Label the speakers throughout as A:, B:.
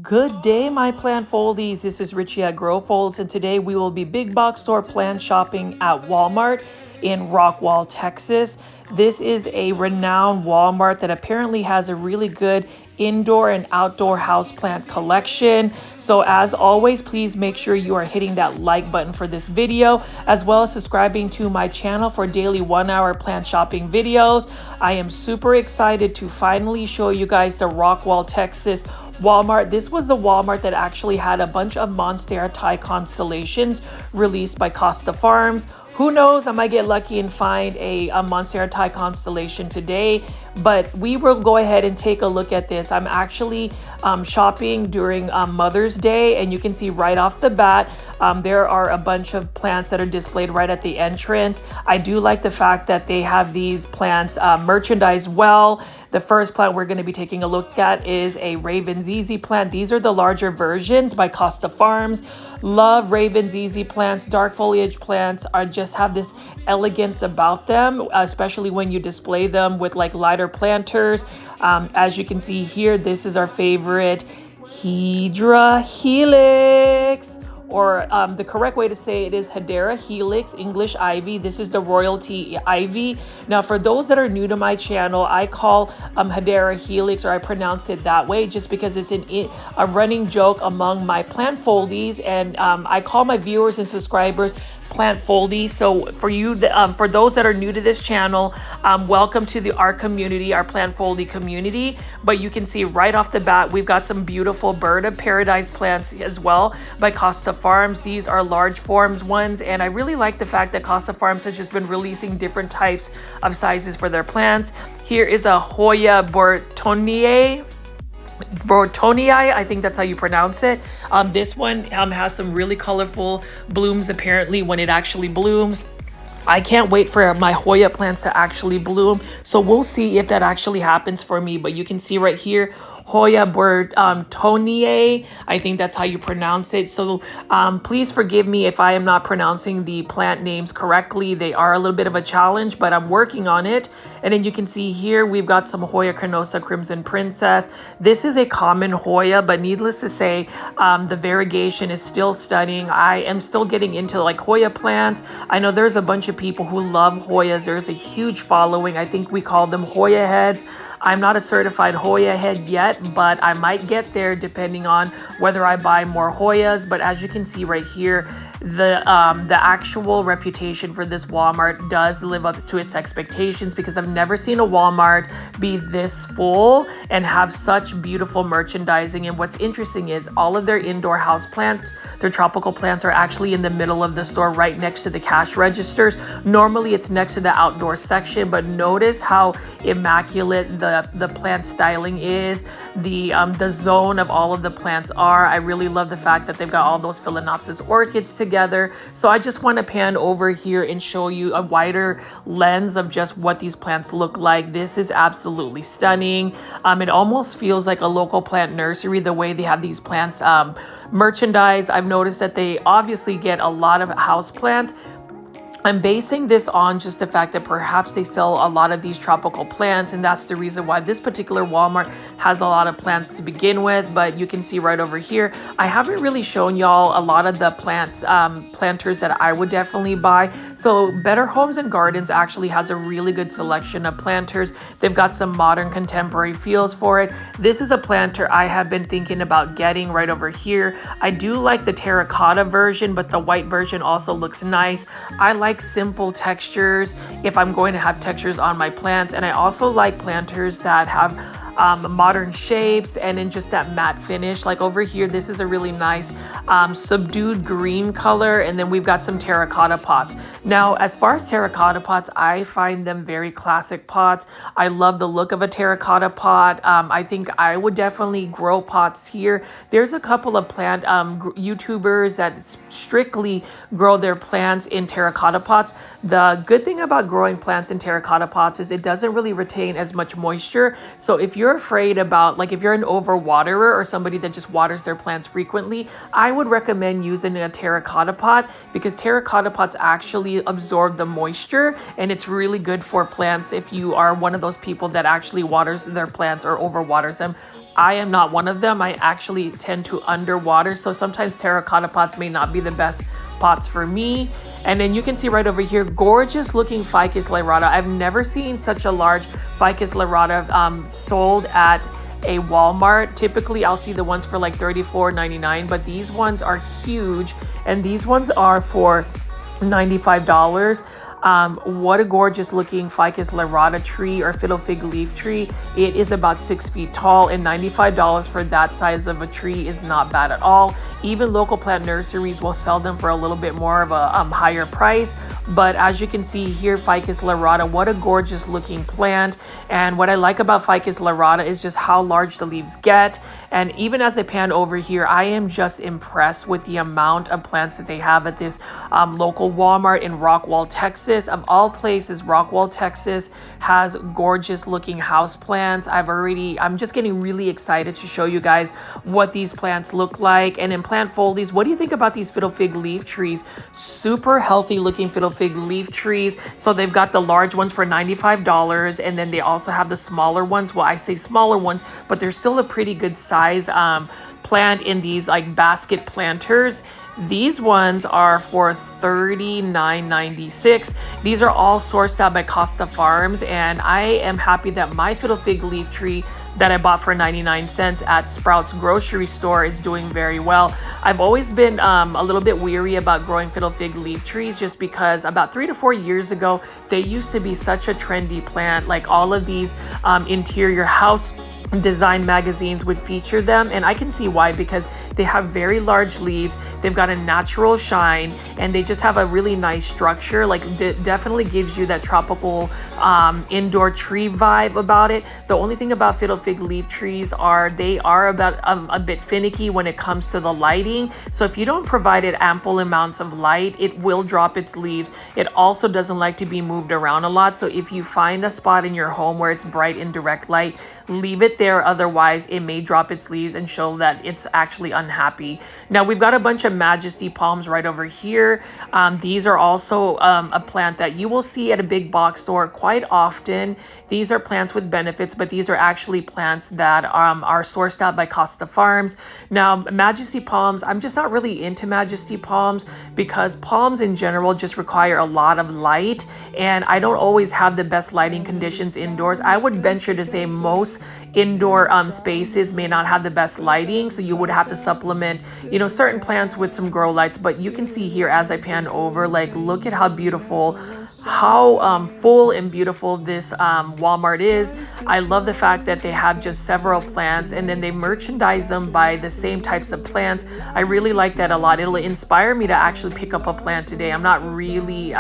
A: Good day, my plant foldies. This is Richie at Grow Folds, and today we will be big box store plant shopping at Walmart in Rockwall, Texas. This is a renowned Walmart that apparently has a really good indoor and outdoor houseplant collection. So as always, please make sure you are hitting that like button for this video, as well as subscribing to my channel for daily 1-hour plant shopping videos. I am super excited to finally show you guys the Rockwall, Texas Walmart. This was the Walmart that actually had a bunch of Monstera Thai constellations released by Costa Farms. Who knows, I might get lucky and find a Monstera Thai constellation today, but we will go ahead and take a look at this. I'm actually shopping during Mother's Day, and you can see right off the bat, there are a bunch of plants that are displayed right at the entrance. I do like the fact that they have these plants merchandised well. The first plant we're going to be taking a look at is a Raven's Easy plant. These are the larger versions by Costa Farms. Love Raven's Easy plants. Dark foliage plants are just have this elegance about them, especially when you display them with like lighter planters. As you can see here, this is our favorite Hydra Helix. Or the correct way to say it is Hedera Helix, English Ivy. This is the royalty ivy. Now, for those that are new to my channel, I call Hedera Helix, or I pronounce it that way, just because it's a running joke among my plant foldies, and I call my viewers and subscribers plant foldies. So for you, for those that are new to this channel, welcome to our community, our plant foldy community. But you can see right off the bat, we've got some beautiful bird of paradise plants as well by Costa Farms. These are large forms ones, and I really like the fact that Costa Farms has just been releasing different types of sizes for their plants. Here is a Hoya Bortonii, I think that's how you pronounce it. This one has some really colorful blooms apparently when it actually blooms. I can't wait for my Hoya plants to actually bloom, so we'll see if that actually happens for me. But you can see right here, Hoya Bortonii, I think that's how you pronounce it. So please forgive me if I am not pronouncing the plant names correctly. They are a little bit of a challenge, but I'm working on it. And then you can see here, we've got some Hoya Carnosa Crimson Princess. This is a common Hoya, but needless to say, the variegation is still stunning. I am still getting into like Hoya plants. I know there's a bunch of people who love Hoyas. There's a huge following. I think we call them Hoya heads. I'm not a certified Hoya head yet, but I might get there depending on whether I buy more Hoyas. But as you can see right here, the actual reputation for this Walmart does live up to its expectations, because I've never seen a Walmart be this full and have such beautiful merchandising. And what's interesting is all of their indoor house plants, their tropical plants, are actually in the middle of the store right next to the cash registers. Normally it's next to the outdoor section, but notice how immaculate the plant styling is. The zone of all of the plants are. I really love the fact that they've got all those Phalaenopsis orchids together. So I just want to pan over here and show you a wider lens of just what these plants look like. This is absolutely stunning. It almost feels like a local plant nursery, the way they have these plants merchandise. I've noticed that they obviously get a lot of house plants. I'm basing this on just the fact that perhaps they sell a lot of these tropical plants, and that's the reason why this particular Walmart has a lot of plants to begin with. But you can see right over here, I haven't really shown y'all a lot of the planters that I would definitely buy. So Better Homes and Gardens actually has a really good selection of planters. They've got some modern contemporary feels for it. This is a planter I have been thinking about getting right over here. I do like the terracotta version, but the white version also looks nice. I like simple textures if I'm going to have textures on my plants, and I also like planters that have modern shapes and in just that matte finish. Like over here, this is a really nice subdued green color, and then we've got some terracotta pots. Now, as far as terracotta pots, I find them very classic pots. I love the look of a terracotta pot. I think I would definitely grow pots here. There's a couple of plant YouTubers that strictly grow their plants in terracotta pots. The good thing about growing plants in terracotta pots is it doesn't really retain as much moisture. So if you're afraid about, like if you're an overwaterer or somebody that just waters their plants frequently, I would recommend using a terracotta pot, because terracotta pots actually absorb the moisture, and it's really good for plants if you are one of those people that actually waters their plants or overwaters them. I am not one of them. I actually tend to underwater, so sometimes terracotta pots may not be the best pots for me. And then you can see right over here, gorgeous looking ficus lyrata. I've never seen such a large ficus lyrata sold at a Walmart. Typically I'll see the ones for like $34.99, but these ones are huge, and these ones are for $95. What a gorgeous looking ficus lyrata tree or fiddle fig leaf tree. It is about 6 feet tall, and $95 for that size of a tree is not bad at all. Even local plant nurseries will sell them for a little bit more of a higher price. But as you can see here, ficus lyrata, what a gorgeous looking plant. And what I like about ficus lyrata is just how large the leaves get. And even as I pan over here, I am just impressed with the amount of plants that they have at this local Walmart in Rockwall, Texas. Of all places, Rockwall, Texas has gorgeous looking house plants. I'm just getting really excited to show you guys what these plants look like. And in plant foldies, what do you think about these fiddle fig leaf trees? Super healthy looking fiddle fig leaf trees. So they've got the large ones for $95, and then they also have the smaller ones. Well, I say smaller ones, but they're still a pretty good size plant in these like basket planters. These ones are for $39.96. These are all sourced out by Costa farms, and I am happy that my fiddle fig leaf tree that I bought for 99 cents at Sprouts grocery store is doing very well. I've always been a little bit weary about growing fiddle fig leaf trees, just because about 3 to 4 years ago, they used to be such a trendy plant. Like all of these interior house design magazines would feature them, and I can see why, because they have very large leaves, they've got a natural shine, and they just have a really nice structure. Like definitely gives you that tropical indoor tree vibe about it. The only thing about fiddle fig leaf trees are they are about a bit finicky when it comes to the lighting. So if you don't provide it ample amounts of light, it will drop its leaves. It also doesn't like to be moved around a lot. So if you find a spot in your home where it's bright in direct light, leave it there. Otherwise it may drop its leaves and show that it's actually unhappy. Now we've got a bunch of majesty palms right over here. These are also a plant that you will see at a big box store quite often. These are plants with benefits, but these are actually plants that are sourced out by Costa farms. Now majesty palms, I'm just not really into majesty palms, because palms in general just require a lot of light, and I don't always have the best lighting conditions indoors. I would venture to say most indoor spaces may not have the best lighting, so you would have to supplement, you know, certain plants with some grow lights. But you can see here as I pan over, like, look at how beautiful, how full and beautiful this Walmart is. I love the fact that they have just several plants, and then they merchandise them by the same types of plants. I really like that a lot. It'll inspire me to actually pick up a plant today. I'm not really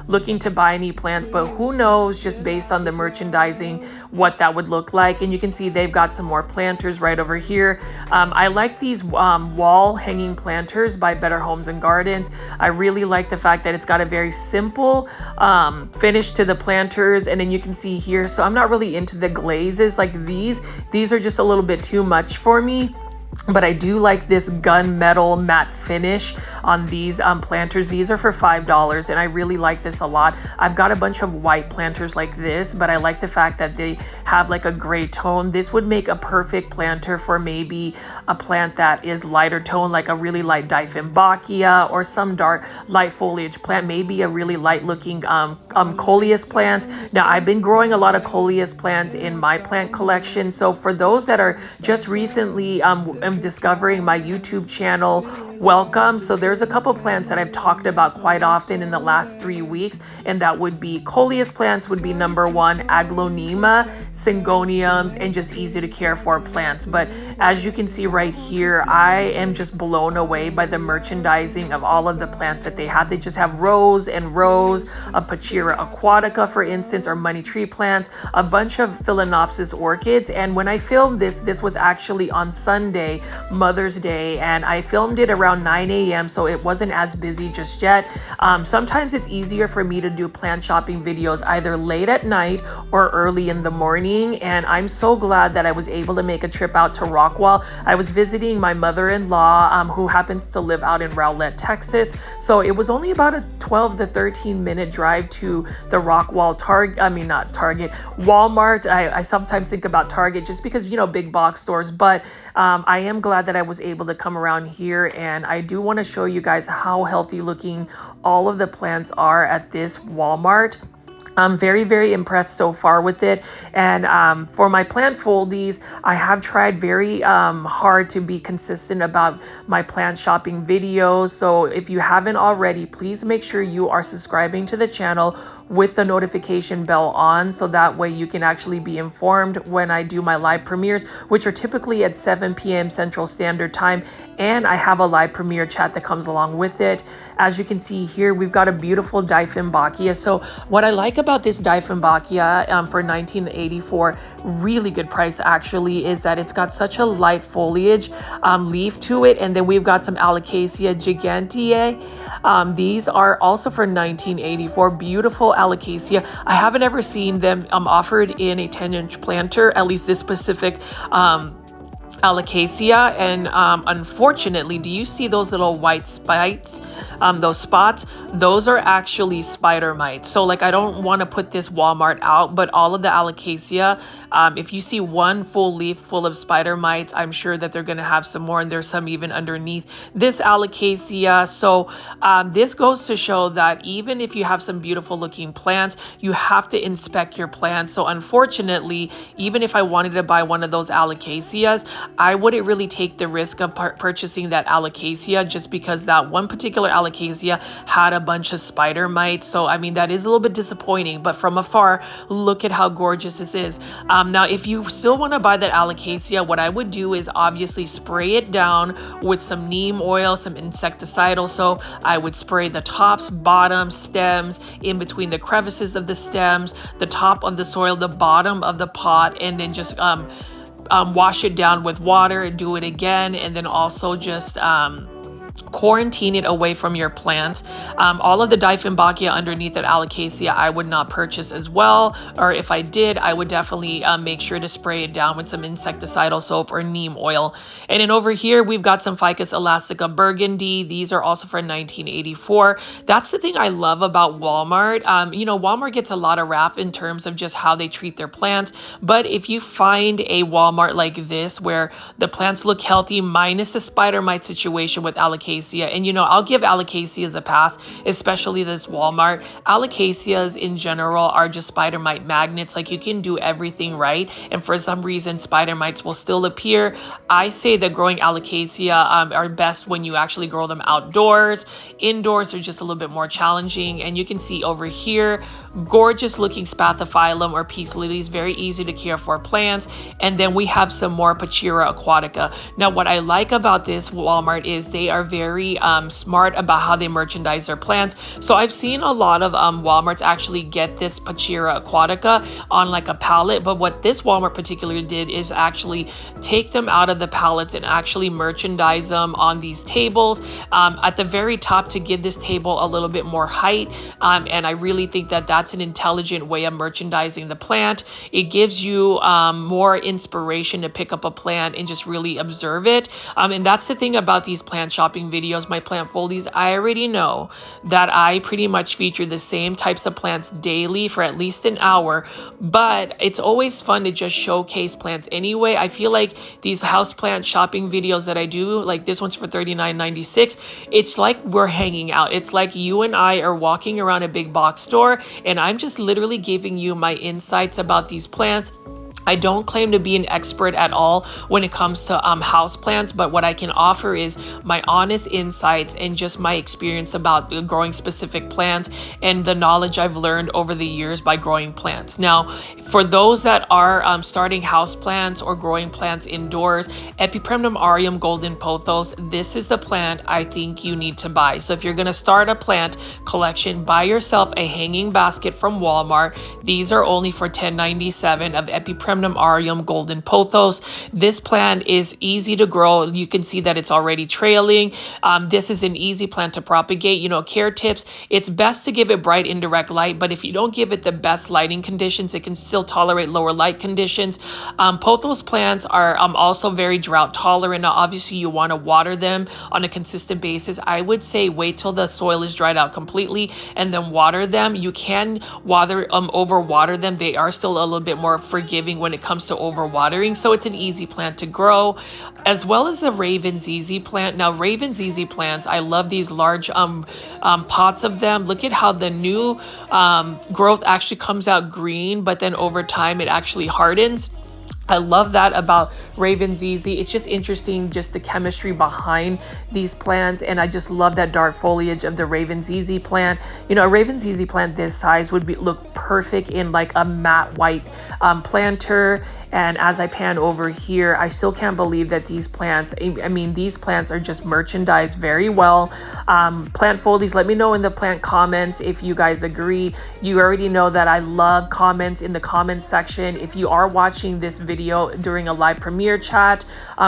A: looking to buy any plants, but who knows, just based on the merchandising, what that would look like. And you can see they've got some more planters right over here. I like these wall hanging planters by Better Homes and Gardens. I really like the fact that it's got a very simple finish to the planters. And then you can see here, so I'm not really into the glazes like these are just a little bit too much for me. But I do like this gunmetal matte finish on these planters. These are for $5, and I really like this a lot. I've got a bunch of white planters like this, but I like the fact that they have like a gray tone. This would make a perfect planter for maybe a plant that is lighter tone, like a really light Dieffenbachia, or some dark light foliage plant, maybe a really light looking coleus plants. Now I've been growing a lot of coleus plants in my plant collection. So for those that are just recently discovering my YouTube channel, welcome. So there's a couple plants that I've talked about quite often in the last 3 weeks, and that would be coleus plants would be number one, aglaonema, syngoniums, and just easy to care for plants. But as you can see right here, I am just blown away by the merchandising of all of the plants that they have. They just have rows and rows of Pachira aquatica, for instance, or money tree plants, a bunch of Phalaenopsis orchids. And when I filmed this was actually on Sunday, Friday, Mother's Day, and I filmed it around 9 a.m. so it wasn't as busy just yet. Sometimes it's easier for me to do plant shopping videos either late at night or early in the morning, and I'm so glad that I was able to make a trip out to Rockwall. I was visiting my mother-in-law who happens to live out in Rowlett, Texas, so it was only about a 12 to 13 minute drive to the Rockwall Walmart. I sometimes think about Target just because, you know, big box stores, but I am glad that I was able to come around here, and I do want to show you guys how healthy looking all of the plants are at this Walmart. I'm very, very impressed so far with it. And for my plant foldies, I have tried very hard to be consistent about my plant shopping videos. So if you haven't already, please make sure you are subscribing to the channel with the notification bell on, so that way you can actually be informed when I do my live premieres, which are typically at 7 p.m. Central Standard Time. And I have a live premiere chat that comes along with it. As you can see here, we've got a beautiful Dieffenbachia. So what I like about this Dieffenbachia for 1984, really good price actually, is that it's got such a light foliage leaf to it. And then we've got some Alocasia gigantea. These are also for 1984, beautiful Alocasia. I haven't ever seen them offered in a 10-inch planter, at least this specific Alocasia. And unfortunately, do you see those little white spikes? Those spots, those are actually spider mites. So like, I don't want to put this Walmart out, but all of the Alocasia, if you see one full leaf full of spider mites, I'm sure that they're going to have some more, and there's some even underneath this Alocasia. So this goes to show that even if you have some beautiful looking plants, you have to inspect your plants. So unfortunately, even if I wanted to buy one of those Alocasias, I wouldn't really take the risk of purchasing that Alocasia, just because that one particular Alocasia had a bunch of spider mites. So I mean, that is a little bit disappointing, but from afar, look at how gorgeous this is. Now if you still want to buy that Alocasia, what I would do is obviously spray it down with some neem oil, some insecticidal soap. I would spray the tops, bottoms, stems, in between the crevices of the stems, the top of the soil, the bottom of the pot, and then just wash it down with water and do it again, and then also just quarantine it away from your plants. All of the Dieffenbachia underneath that Alocasia I would not purchase as well, or if I did, I would definitely make sure to spray it down with some insecticidal soap or neem oil. And then over here we've got some Ficus elastica burgundy. These are also for 1984. That's the thing I love about Walmart. You know, Walmart gets a lot of rap in terms of just how they treat their plants, but if you find a Walmart like this where the plants look healthy minus the spider mite situation with Alocasia, and you know, I'll give Alocasias a pass, especially this Walmart. Alocasias in general are just spider mite magnets. Like, you can do everything right, and for some reason spider mites will still appear. I say that growing Alocasia are best when you actually grow them outdoors. Indoors are just a little bit more challenging. And you can see over here, gorgeous looking spathiphyllum or peace lilies, very easy to care for plants. And then we have some more Pachira aquatica. Now what I like about this Walmart is they are very smart about how they merchandise their plants. So I've seen a lot of Walmarts actually get this Pachira aquatica on like a pallet, but what this Walmart particularly did is actually take them out of the pallets and actually merchandise them on these tables at the very top to give this table a little bit more height. And I really think that that's an intelligent way of merchandising the plant. It gives you more inspiration to pick up a plant and just really observe it. And that's the thing about these plant shopping videos, my plant foldies. I already know that I pretty much feature the same types of plants daily for at least an hour, but it's always fun to just showcase plants anyway. I feel like these house plant shopping videos that I do, like this one's for $39.96, it's like we're hanging out. It's like you and I are walking around a big box store, and I'm just literally giving you my insights about these plants. I don't claim to be an expert at all when it comes to house plants, but what I can offer is my honest insights and just my experience about growing specific plants and the knowledge I've learned over the years by growing plants. Now, for those that are starting house plants or growing plants indoors, Epipremnum aureum golden pothos, this is the plant I think you need to buy. So if you're going to start a plant collection, buy yourself a hanging basket from Walmart. These are only for $10.97 of Epipremnum Cremnum aureum golden pothos. This plant is easy to grow. You can see that it's already trailing. This is an easy plant to propagate. You know, care tips, it's best to give it bright indirect light, but if you don't give it the best lighting conditions, it can still tolerate lower light conditions. Pothos plants are also very drought tolerant. Now, obviously you want to water them on a consistent basis. I would say wait till the soil is dried out completely and then water them. You can over water them. They are still a little bit more forgiving when it comes to over watering, so it's an easy plant to grow, as well as the Raven ZZ plant. Now, Raven ZZ plants, I love these large pots of them. Look at how the new growth actually comes out green, but then over time it actually hardens. I love that about Raven ZZ. It's just interesting, just the chemistry behind these plants. And I just love that dark foliage of the Raven ZZ plant. You know, a Raven ZZ plant this size would look perfect in like a matte white planter. And as I pan over here, I still can't believe that these plants, I mean, these plants are just merchandised very well. Plant foldies, let me know in the plant comments if you guys agree. You already know that I love comments in the comments section. If you are watching this video during a live premiere chat,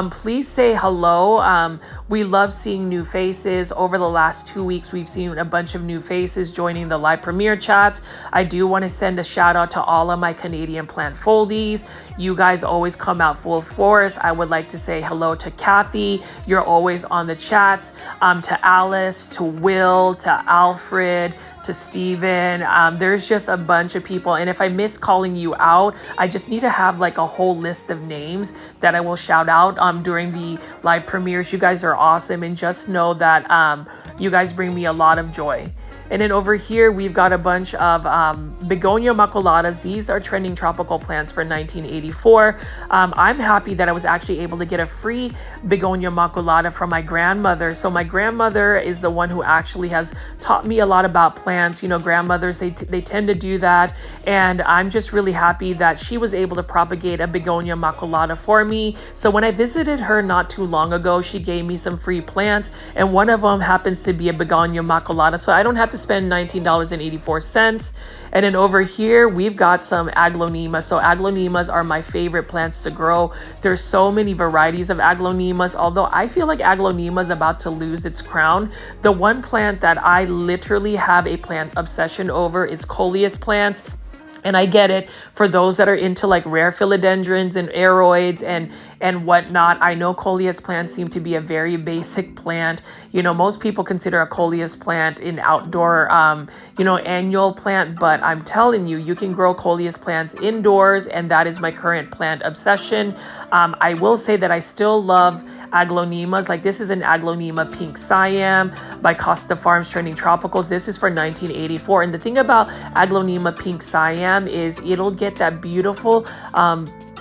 A: please say hello. We love seeing new faces. Over the last 2 weeks, we've seen a bunch of new faces joining the live premiere chat. I do want to send a shout out to all of my Canadian plant foldies. You guys always come out full force. I would like to say hello to Kathy. You're always on the chats. To Alice, to Will, to Alfred, to Steven. There's just a bunch of people. And if I miss calling you out, I just need to have like a whole list of names that I will shout out during the live premieres. You guys are awesome. And just know that you guys bring me a lot of joy. And then over here, we've got a bunch of Begonia maculatas. These are trending tropical plants for 1984. I'm happy that I was actually able to get a free Begonia maculata from my grandmother. So my grandmother is the one who actually has taught me a lot about plants. You know, grandmothers, they tend to do that. And I'm just really happy that she was able to propagate a Begonia maculata for me. So when I visited her not too long ago, she gave me some free plants. And one of them happens to be a Begonia maculata. So I don't have to spend $19.84. And then over here, we've got some aglaonemas. So aglaonemas are my favorite plants to grow. There's so many varieties of aglaonemas, although I feel like aglaonema is about to lose its crown. The one plant that I literally have a plant obsession over is coleus plants. And I get it for those that are into like rare philodendrons and aroids and whatnot. I know coleus plants seem to be a very basic plant. You know, most people consider a coleus plant an outdoor, annual plant, but I'm telling you, you can grow coleus plants indoors, and that is my current plant obsession. I will say that I still love aglaonemas. Like this is an aglaonema pink Siam by Costa Farms Trending Tropicals. This is for 1984. And the thing about aglaonema pink Siam is it'll get that beautiful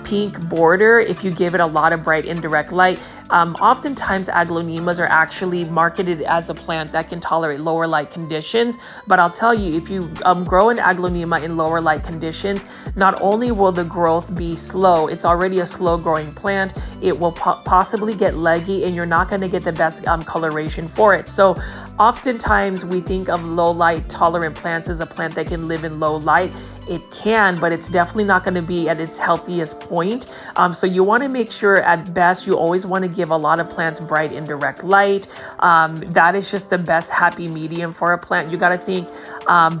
A: pink border if you give it a lot of bright indirect light. Oftentimes aglaonemas are actually marketed as a plant that can tolerate lower light conditions, but I'll tell you, if you grow an aglaonema in lower light conditions, not only will the growth be slow, it's already a slow growing plant, it will possibly get leggy, and you're not going to get the best coloration for it. So oftentimes we think of low light tolerant plants as a plant that can live in low light. It can, but it's definitely not going to be at its healthiest point. So you want to make sure at best, you always want to give a lot of plants bright indirect light. That is just the best happy medium for a plant. You got to think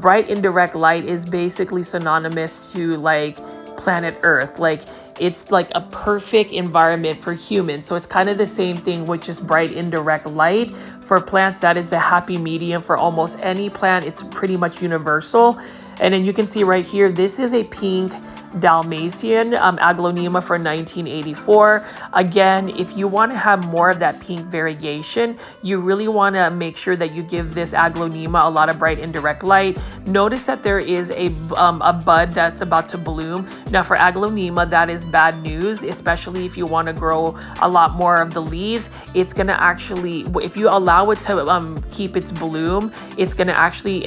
A: bright indirect light is basically synonymous to like planet Earth. Like it's like a perfect environment for humans. So it's kind of the same thing with just bright indirect light. For plants, that is the happy medium for almost any plant. It's pretty much universal. And then you can see right here, this is a pink Dalmatian aglaonema for 1984. Again, if you want to have more of that pink variegation, you really want to make sure that you give this aglaonema a lot of bright indirect light. Notice that there is a bud that's about to bloom. Now for aglaonema, that is bad news, especially if you want to grow a lot more of the leaves. It's going to actually, if you allow it to keep its bloom, it's going to actually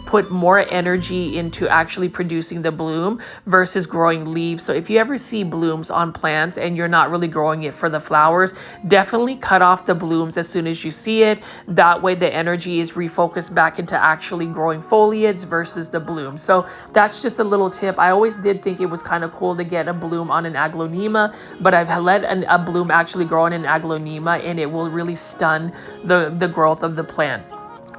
A: put more energy energy into actually producing the bloom versus growing leaves. So if you ever see blooms on plants and you're not really growing it for the flowers, definitely cut off the blooms as soon as you see it. That way the energy is refocused back into actually growing foliage versus the bloom. So that's just a little tip. I always did think it was kind of cool to get a bloom on an aglaonema, but I've let a bloom actually grow on an aglaonema, and it will really stun the growth of the plant.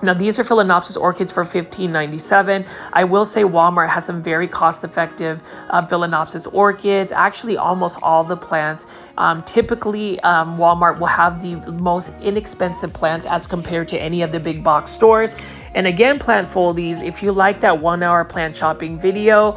A: Now, these are Phalaenopsis orchids for $15.97. I will say Walmart has some very cost-effective Phalaenopsis orchids. Actually, almost all the plants. Typically, Walmart will have the most inexpensive plants as compared to any of the big box stores. And again, plant foldies, if you like that 1-hour plant shopping video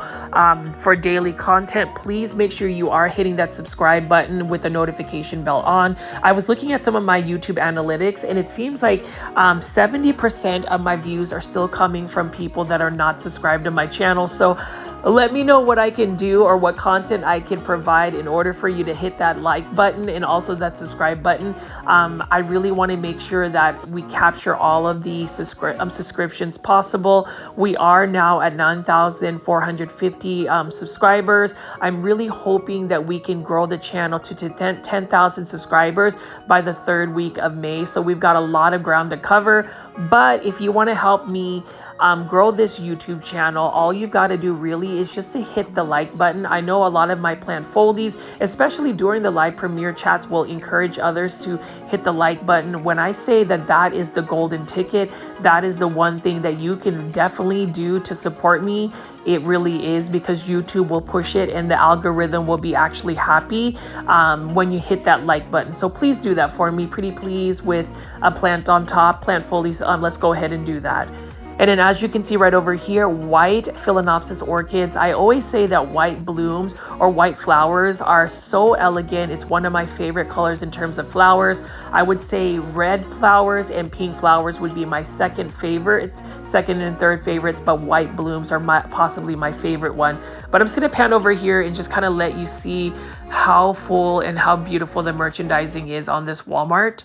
A: for daily content, please make sure you are hitting that subscribe button with the notification bell on. I was looking at some of my YouTube analytics, and it seems like 70% of my views are still coming from people that are not subscribed to my channel. So let me know what I can do or what content I can provide in order for you to hit that like button and also that subscribe button. I really want to make sure that we capture all of the subscriptions possible. We are now at 9,450 subscribers. I'm really hoping that we can grow the channel to 10,000 subscribers by the 3rd week of May. So we've got a lot of ground to cover. But if you want to help me grow this YouTube channel, all you've got to do really is just to hit the like button. I know a lot of my plant foldies, especially during the live premiere chats, will encourage others to hit the like button. When I say that that is the golden ticket, that is the one thing that you can definitely do to support me. It really is, because YouTube will push it and the algorithm will be actually happy when you hit that like button. So please do that for me. Pretty please with a plant on top, plant foldies. Let's go ahead and do that. And then as you can see right over here, white Phalaenopsis orchids. I always say that white blooms or white flowers are so elegant. It's one of my favorite colors in terms of flowers. I would say red flowers and pink flowers would be my second and third favorites, but white blooms are possibly my favorite one. But I'm just going to pan over here and just kind of let you see how full and how beautiful the merchandising is on this Walmart.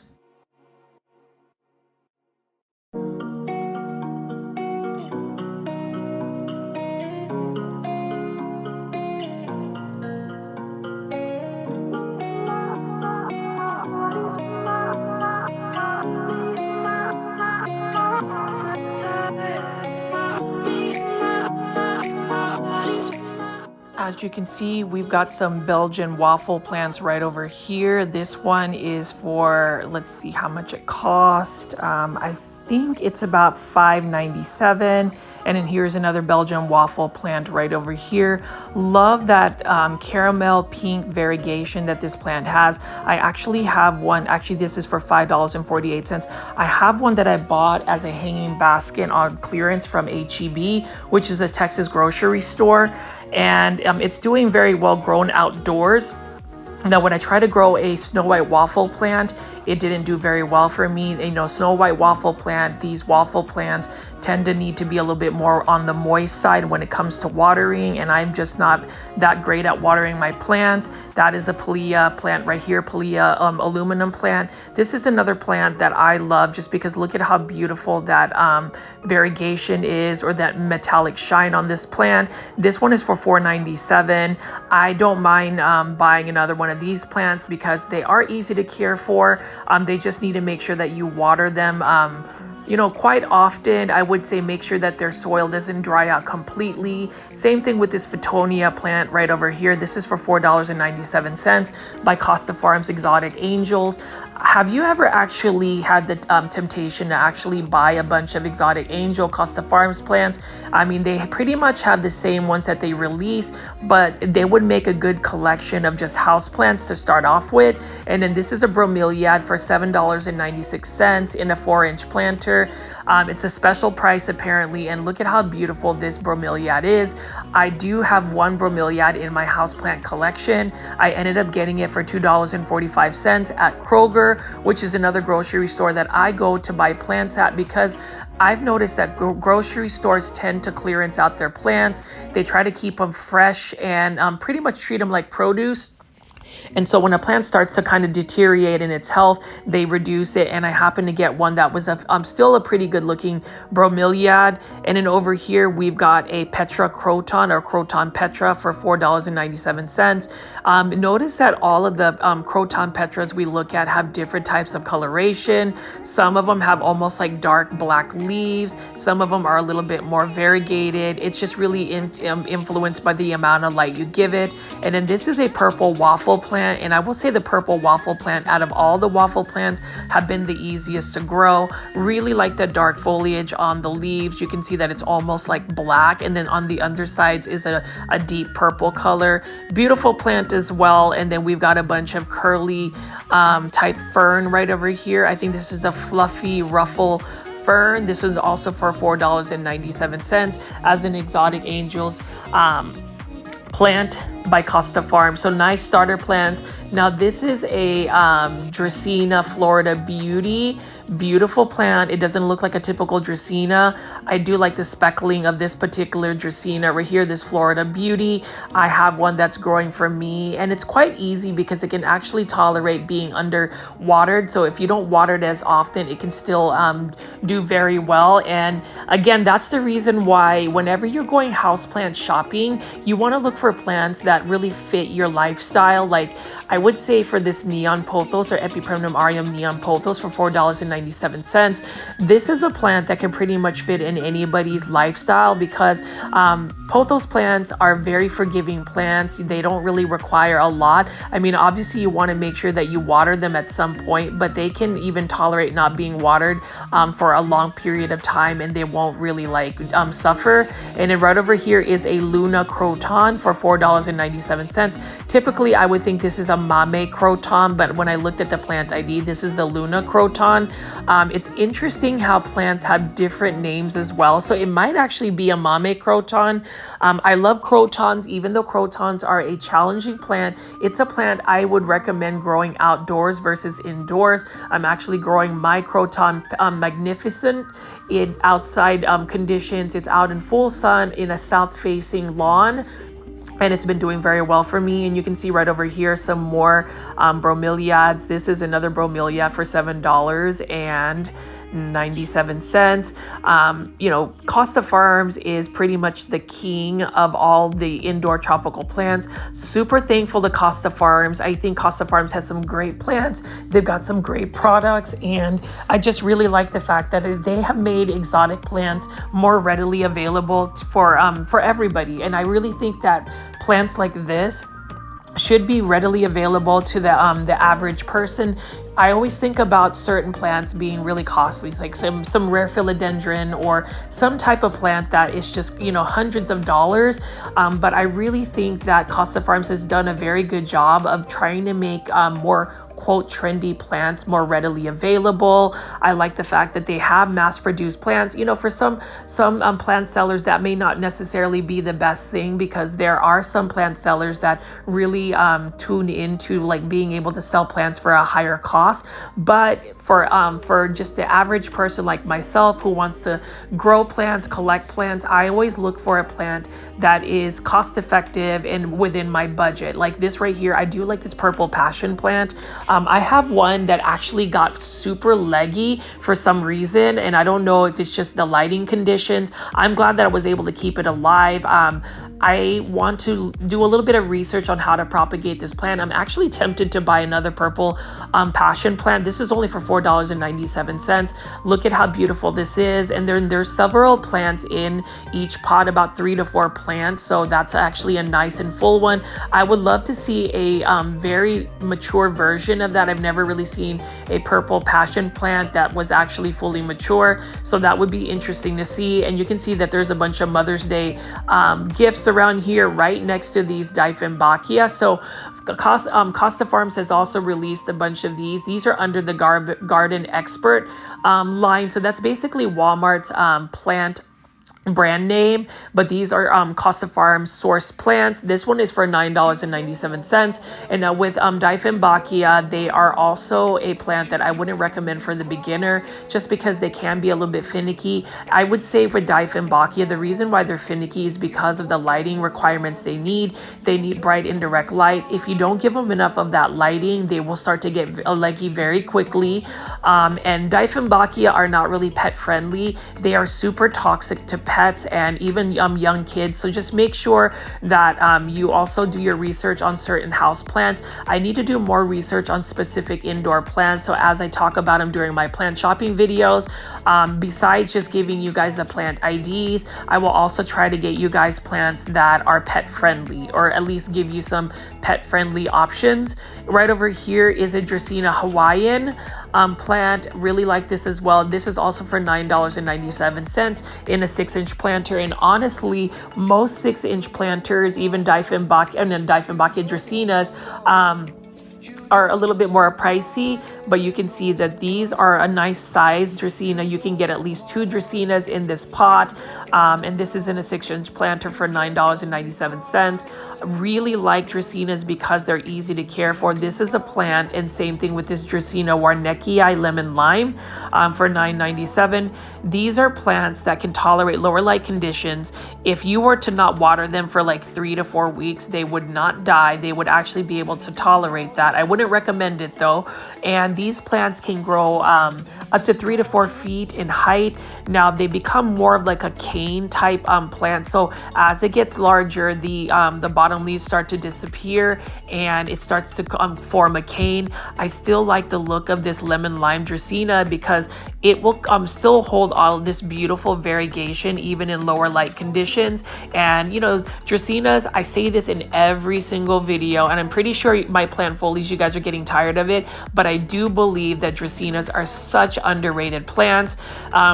A: As you can see, we've got some Belgian waffle plants right over here. This one is for, let's see how much it cost. I think it's about $5.97. And then here's another Belgian waffle plant right over here. Love that caramel pink variegation that this plant has. I actually have one. Actually, this is for $5.48. I have one that I bought as a hanging basket on clearance from H-E-B, which is a Texas grocery store. And it's doing very well grown outdoors. Now, when I try to grow a snow white waffle plant, it didn't do very well for me. You know, snow white waffle plant, these waffle plants tend to need to be a little bit more on the moist side when it comes to watering, and I'm just not that great at watering my plants. That is a Palea plant right here, Palea aluminum plant. This is another plant that I love just because look at how beautiful that variegation is, or that metallic shine on this plant. This one is for $4.97. I don't mind buying another one of these plants because they are easy to care for. They just need to make sure that you water them you know, quite often. I would say make sure that their soil doesn't dry out completely. Same thing with this Fittonia plant right over here. This is for $4.97 by Costa Farms Exotic Angels. Have you ever actually had the temptation to actually buy a bunch of Exotic Angel Costa Farms plants? I mean, they pretty much have the same ones that they release, but they would make a good collection of just house plants to start off with. And then this is a bromeliad for $7.96 in a 4-inch planter. It's a special price apparently, and look at how beautiful this bromeliad is. I do have one bromeliad in my houseplant collection. I ended up getting it for $2.45 at Kroger, which is another grocery store that I go to buy plants at, because I've noticed that grocery stores tend to clearance out their plants. They try to keep them fresh and pretty much treat them like produce. And so when a plant starts to kind of deteriorate in its health, they reduce it. And I happened to get one that was still a pretty good looking bromeliad. And then over here, we've got a Petra croton or croton Petra for $4.97. Notice that all of the croton Petras we look at have different types of coloration. Some of them have almost like dark black leaves. Some of them are a little bit more variegated. It's just really influenced by the amount of light you give it. And then this is a purple waffle plant. And I will say the purple waffle plant, out of all the waffle plants, have been the easiest to grow. Really like the dark foliage on the leaves. You can see that it's almost like black. And then on the undersides is a deep purple color. Beautiful plant as well. And then we've got a bunch of curly type fern right over here. I think this is the fluffy ruffle fern. This is also for $4.97 as an exotic angels plant by Costa Farm. So nice starter plants. Now this is a Dracaena Florida Beauty. Beautiful plant. It doesn't look like a typical Dracaena. I do like the speckling of this particular Dracaena right here, this Florida Beauty. I have one that's growing for me, and it's quite easy because it can actually tolerate being under watered. So if you don't water it as often, it can still do very well. And again, that's the reason why whenever you're going houseplant shopping, you want to look for plants that really fit your lifestyle. Like I would say for this neon pothos or Epipremnum aureum neon pothos for $4.97. This is a plant that can pretty much fit in anybody's lifestyle because pothos plants are very forgiving plants. They don't really require a lot. I mean, obviously you want to make sure that you water them at some point, but they can even tolerate not being watered for a long period of time, and they won't really like suffer. And then right over here is a Luna Croton for $4.97. Typically, I would think this is a Mame Croton, but when I looked at the plant ID, this is the Luna Croton. It's interesting how plants have different names as well. So it might actually be a Mame Croton. I love crotons, even though crotons are a challenging plant. It's a plant I would recommend growing outdoors versus indoors. I'm actually growing my croton magnificent in outside conditions. It's out in full sun in a south-facing lawn, and it's been doing very well for me. And you can see right over here some more bromeliads. This is another bromeliad for $7.97. You know, Costa Farms is pretty much the king of all the indoor tropical plants. Super thankful to Costa Farms. I think Costa Farms has some great plants. They've got some great products, and I just really like the fact that they have made exotic plants more readily available for everybody. And I really think that plants like this should be readily available to the average person. I always think about certain plants being really costly, like some rare philodendron or some type of plant that is just, you know, hundreds of dollars. But I really think that Costa Farms has done a very good job of trying to make more quote trendy plants more readily available. I like the fact that they have mass-produced plants. You know, for some plant sellers that may not necessarily be the best thing, because there are some plant sellers that really tune into like being able to sell plants for a higher cost. But for just the average person like myself who wants to grow plants, collect plants, I always look for a plant that is cost effective and within my budget. Like this right here, I do like this purple passion plant. I have one that actually got super leggy for some reason, and I don't know if it's just the lighting conditions. I'm glad that I was able to keep it alive. I want to do a little bit of research on how to propagate this plant. I'm actually tempted to buy another purple passion plant. This is only for $4.97. Look at how beautiful this is. And there's several plants in each pot, about 3 to 4 plants. So that's actually a nice and full one. I would love to see a very mature version of that. I've never really seen a purple passion plant that was actually fully mature. So that would be interesting to see. And you can see that there's a bunch of Mother's Day gifts around here right next to these Dieffenbachia. So Costa Farms has also released a bunch of these. These are under the Garden Expert line. So that's basically Walmart's plant brand name, but these are Costa Farm source plants. This one is for $9.97. And now with Dieffenbachia, they are also a plant that I wouldn't recommend for the beginner just because they can be a little bit finicky. I would say for Dieffenbachia, the reason why they're finicky is because of the lighting requirements they need. They need bright indirect light. If you don't give them enough of that lighting, they will start to get leggy very quickly. And Dieffenbachia are not really pet friendly. They are super toxic to pets and even young kids. So just make sure that you also do your research on certain house plants. I need to do more research on specific indoor plants. So as I talk about them during my plant shopping videos, besides just giving you guys the plant IDs, I will also try to get you guys plants that are pet friendly, or at least give you some pet friendly options. Right over here is a Dracaena Hawaiian plant. Really like this as well. This is also for $9.97 in a 6-inch planter. And honestly, most 6-inch planters, even Dieffenbachia and Dieffenbachia Dracaenas, are a little bit more pricey, but you can see that these are a nice size Dracaena. You can get at least 2 Dracaenas in this pot, and this is in a 6-inch planter for $9.97. Really like Dracaenas because they're easy to care for. This is a plant, and same thing with this Dracaena Warneckii lemon lime for $9.97. These are plants that can tolerate lower light conditions. If you were to not water them for like 3 to 4 weeks, they would not die. They would actually be able to tolerate that. I wouldn't recommend it though. And these plants can grow up to 3 to 4 feet in height. Now they become more of like a cane type plant. So as it gets larger, the bottom leaves start to disappear and it starts to form a cane. I still like the look of this lemon lime Dracaena because it will still hold all this beautiful variegation even in lower light conditions. And you know, Dracaenas, I say this in every single video, and I'm pretty sure my plant foliage, you guys are getting tired of it, but I do believe that Dracaenas are such underrated plants.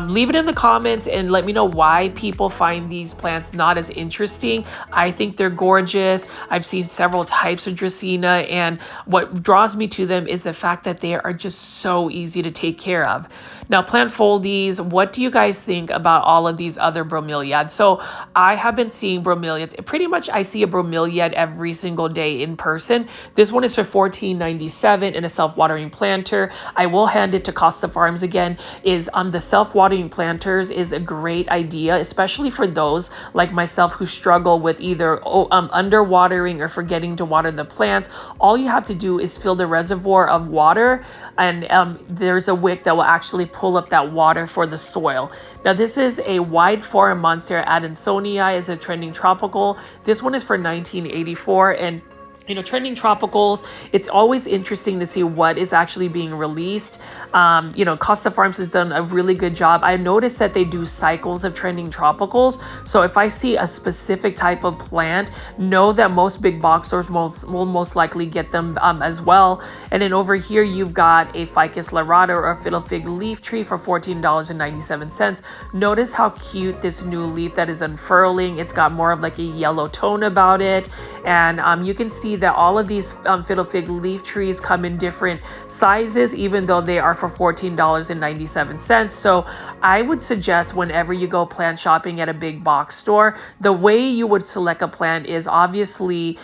A: Leave it in the comments and let me know why people find these plants not as interesting. I think they're gorgeous. I've seen several types of Dracaena, and what draws me to them is the fact that they are just so easy to take care of. Now, plant foldies, what do you guys think about all of these other bromeliads? So I have been seeing bromeliads. Pretty much I see a bromeliad every single day in person. This one is for $14.97 in a self-watering planter. I will hand it to Costa Farms again. Is the self-watering planters is a great idea, especially for those like myself who struggle with either underwatering or forgetting to water the plants. All you have to do is fill the reservoir of water, and there's a wick that will actually pull up that water for the soil. Now this is a wide form Monstera adansonii, is a trending tropical. This one is for $19.84, and you know, trending tropicals, it's always interesting to see what is actually being released. You know, Costa Farms has done a really good job. I noticed that they do cycles of trending tropicals. So if I see a specific type of plant, know that most big box stores will most likely get them as well. And then over here, you've got a Ficus lyrata or Fiddle Fig leaf tree for $14.97. Notice how cute this new leaf that is unfurling. It's got more of like a yellow tone about it. And you can see that all of these Fiddle Fig leaf trees come in different sizes, even though they are for $14.97. So I would suggest whenever you go plant shopping at a big box store, the way you would select a plant is obviously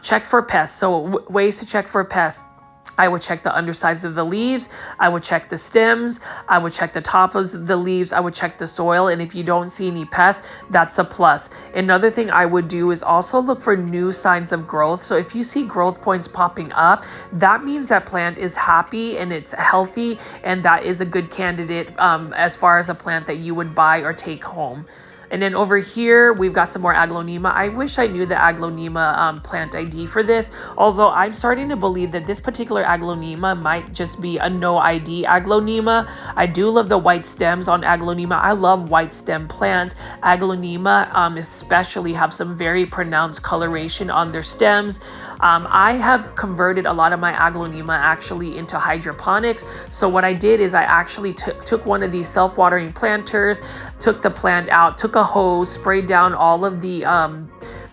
A: check for pests. So ways to check for pests: I would check the undersides of the leaves. I would check the stems. I would check the top of the leaves. I would check the soil. And if you don't see any pests, that's a plus. Another thing I would do is also look for new signs of growth. So if you see growth points popping up, that means that plant is happy and it's healthy. And that is a good candidate as far as a plant that you would buy or take home. And then over here, we've got some more Aglaonema. I wish I knew the Aglaonema plant ID for this, although I'm starting to believe that this particular Aglaonema might just be a no ID Aglaonema. I do love the white stems on Aglaonema. I love white stem plants. Aglaonema especially have some very pronounced coloration on their stems. I have converted a lot of my Aglaonema actually into hydroponics. So what I did is I actually took one of these self-watering planters, took the plant out, took a hose, sprayed down all of the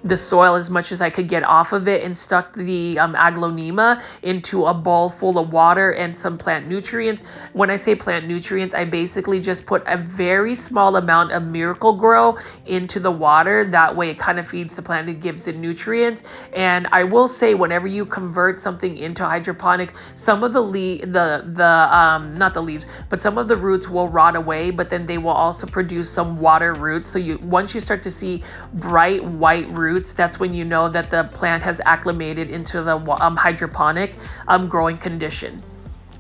A: the soil as much as I could get off of it and stuck the aglaonema into a bowl full of water and some plant nutrients. When I say plant nutrients, I basically just put a very small amount of Miracle-Gro into the water. That way it kind of feeds the plant, it gives it nutrients. And I will say, whenever you convert something into hydroponic, some of not the leaves, but some of the roots will rot away, but then they will also produce some water roots. So once you start to see bright white roots, that's when you know that the plant has acclimated into the hydroponic growing condition.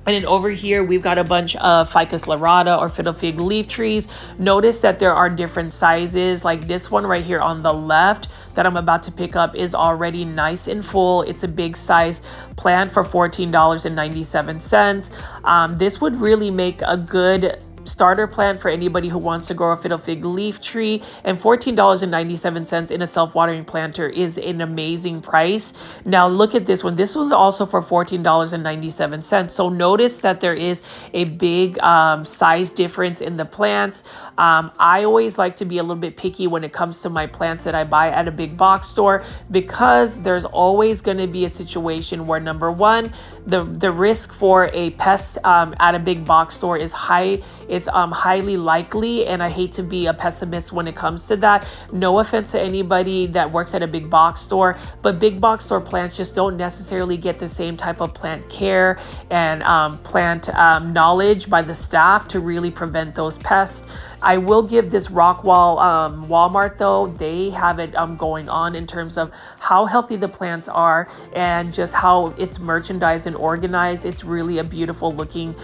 A: And then over here, we've got a bunch of Ficus lyrata or fiddle fig leaf trees. Notice that there are different sizes. Like this one right here on the left that I'm about to pick up is already nice and full. It's a big size plant for $14.97. This would really make a good starter plant for anybody who wants to grow a fiddle fig leaf tree, and $14.97 in a self-watering planter is an amazing price. Now look at this one. This was also for $14.97. So notice that there is a big size difference in the plants. I always like to be a little bit picky when it comes to my plants that I buy at a big box store, because there's always going to be a situation where, number one, the risk for a pest at a big box store is high. It's highly likely, and I hate to be a pessimist when it comes to that. No offense to anybody that works at a big box store, but big box store plants just don't necessarily get the same type of plant care and plant knowledge by the staff to really prevent those pests. I will give this Rockwall Walmart though, they have it going on in terms of how healthy the plants are and just how it's merchandised and organized. It's really a beautiful looking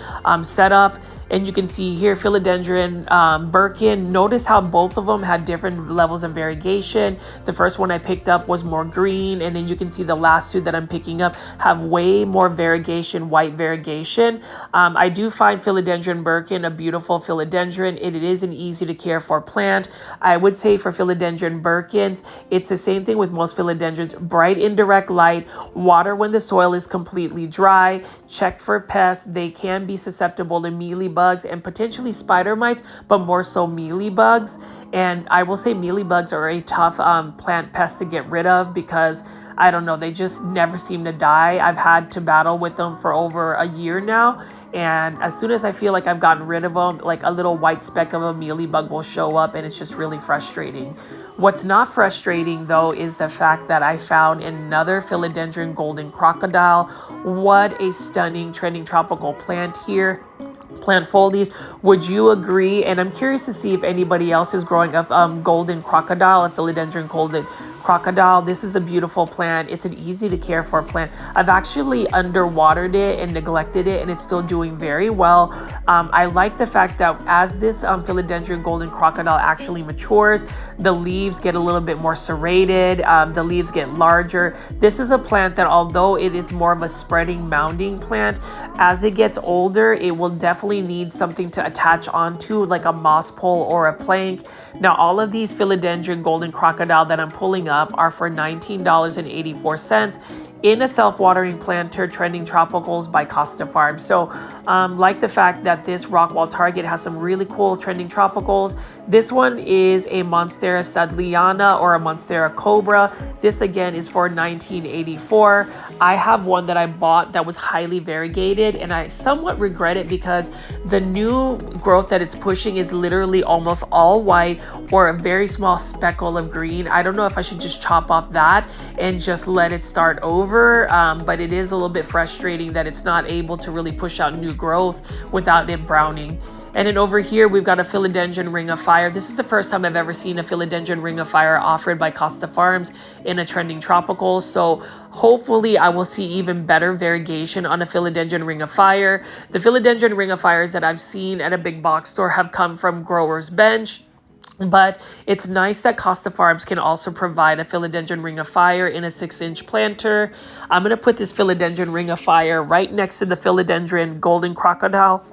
A: setup. And you can see here philodendron Birkin. Notice how both of them had different levels of variegation. The first one I picked up was more green, and then you can see the last two that I'm picking up have way more variegation, white variegation. I do find philodendron Birkin a beautiful philodendron. It is an easy to care for plant. I would say for philodendron Birkins, it's the same thing with most philodendrons. Bright indirect light, water when the soil is completely dry, check for pests. They can be susceptible to mealy bugs and potentially spider mites, but more so mealy bugs. And I will say mealy bugs are a tough plant pest to get rid of, because I don't know, they just never seem to die. I've had to battle with them for over a year now, and as soon as I feel like I've gotten rid of them, like a little white speck of a mealy bug will show up, and it's just really frustrating. What's not frustrating though is the fact that I found another philodendron golden crocodile. What a stunning trending tropical plant here. Plant foldies, would you agree? And I'm curious to see if anybody else is growing a golden crocodile, a philodendron golden crocodile. This is a beautiful plant. It's an easy to care for plant. I've actually underwatered it and neglected it, and it's still doing very well. I like the fact that as this philodendron golden crocodile actually matures, the leaves get a little bit more serrated, the leaves get larger. This is a plant that, although it is more of a spreading mounding plant, as it gets older, it will definitely need something to attach onto, like a moss pole or a plank. Now, all of these philodendron golden crocodile that I'm pulling up are for $19.84 in a self-watering planter, trending tropicals by Costa Farm. So like the fact that this Rockwall Target has some really cool trending tropicals. This one is a Monstera studliana or a Monstera cobra. This again is for $19.84. I have one that I bought that was highly variegated, and I somewhat regret it because the new growth that it's pushing is literally almost all white or a very small speckle of green. I don't know if I should just chop off that and just let it start over, but it is a little bit frustrating that it's not able to really push out new growth without it browning. And then over here, we've got a philodendron ring of fire. This is the first time I've ever seen a philodendron ring of fire offered by Costa Farms in a trending tropical. So hopefully I will see even better variegation on a philodendron ring of fire. The philodendron ring of fires that I've seen at a big box store have come from Growers Bench. But it's nice that Costa Farms can also provide a philodendron ring of fire in a 6-inch planter. I'm going to put this philodendron ring of fire right next to the philodendron golden crocodile.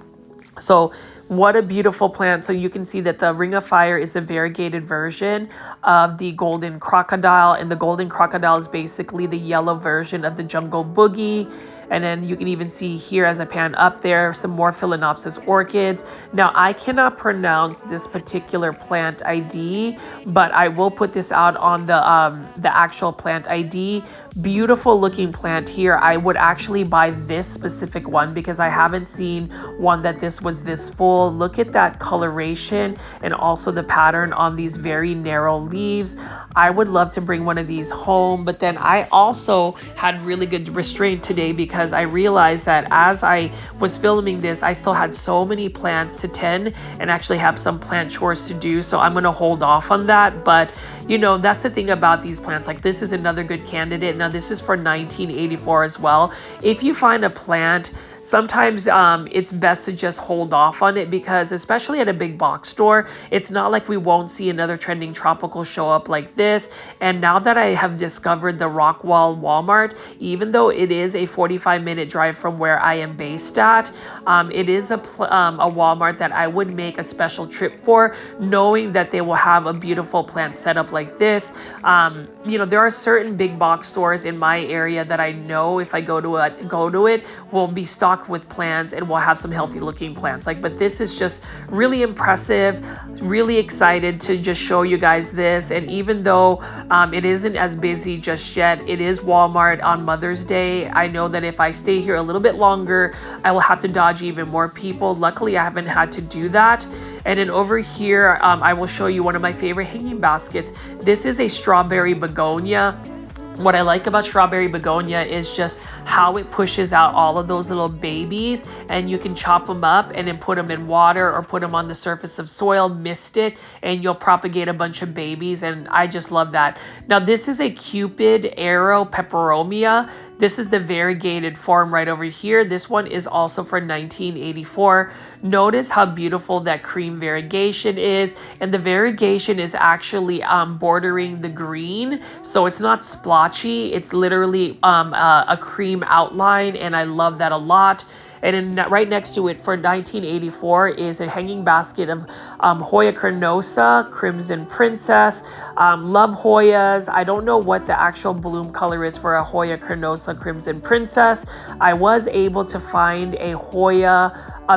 A: So what a beautiful plant. So you can see that the ring of fire is a variegated version of the golden crocodile, and the golden crocodile is basically the yellow version of the jungle boogie. And then you can even see here as I pan up there, some more Phalaenopsis orchids. Now, I cannot pronounce this particular plant ID, but I will put this out on the actual plant ID. Beautiful looking plant here. I would actually buy this specific one because I haven't seen one that this was this full. Look at that coloration and also the pattern on these very narrow leaves. I would love to bring one of these home, but then I also had really good restraint today because I realized that as I was filming this, I still had so many plants to tend and actually have some plant chores to do. So I'm going to hold off on that. But you know, that's the thing about these plants. Like, this is another good candidate. Now, this is for 1984 as well. If you find a plant, sometimes it's best to just hold off on it because especially at a big box store, it's not like we won't see another trending tropical show up like this. And now that I have discovered the Rockwall Walmart, even though it is a 45-minute drive from where I am based at, it is a Walmart that I would make a special trip for, knowing that they will have a beautiful plant setup like this. You know, there are certain big box stores in my area that I know if I go to it will be stocked with plants and we'll have some healthy looking plants. But this is just really impressive. Really excited to just show you guys this. And even though it isn't as busy just yet, it is Walmart on Mother's Day. I know that if I stay here a little bit longer, I will have to dodge even more people. Luckily, I haven't had to do that. And then over here, I will show you one of my favorite hanging baskets. This is a strawberry begonia. What I like about strawberry begonia is just how it pushes out all of those little babies, and you can chop them up and then put them in water or put them on the surface of soil, mist it, and you'll propagate a bunch of babies. And I just love that. Now, this is a Cupid Arrow Peperomia. This is the variegated form right over here. This one is also for 1984. Notice how beautiful that cream variegation is. And the variegation is actually bordering the green. So it's not splotchy. It's literally a cream outline. And I love that a lot. And then right next to it for 1984 is a hanging basket of Hoya carnosa, Crimson Princess. Love Hoyas. I don't know what the actual bloom color is for a Hoya carnosa, Crimson Princess. I was able to find a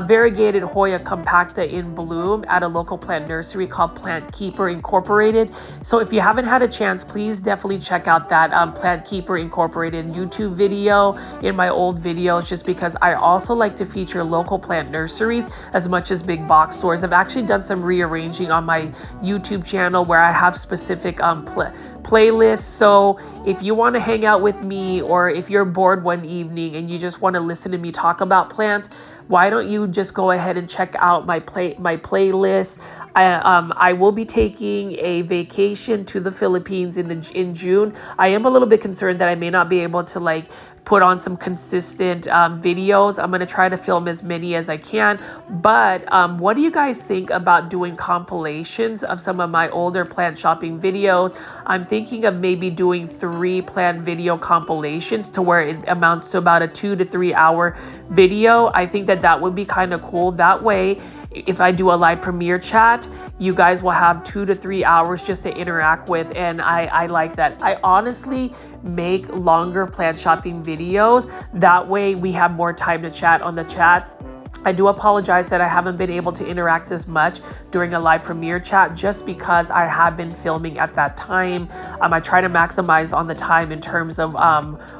A: variegated Hoya compacta in bloom at a local plant nursery called Plant Keeper Incorporated. So if you haven't had a chance, please definitely check out that Plant Keeper Incorporated YouTube video in my old videos, just because I also like to feature local plant nurseries as much as big box stores. I've actually done some rearranging on my YouTube channel where I have specific playlists. So if you want to hang out with me, or if you're bored one evening and you just want to listen to me talk about plants, why don't you just go ahead and check out my playlist. I will be taking a vacation to the Philippines in June. I am a little bit concerned that I may not be able to put on some consistent videos. I'm going to try to film as many as I can. But what do you guys think about doing compilations of some of my older plant shopping videos? I'm thinking of maybe doing 3 plant video compilations to where it amounts to about a 2 to 3 hour video. I think that would be kind of cool. That way, if I do a live premiere chat, you guys will have 2 to 3 hours just to interact with, and I like that. I honestly make longer plant shopping videos. That way we have more time to chat on the chats. I do apologize that I haven't been able to interact as much during a live premiere chat, just because I have been filming at that time. I try to maximize on the time in terms of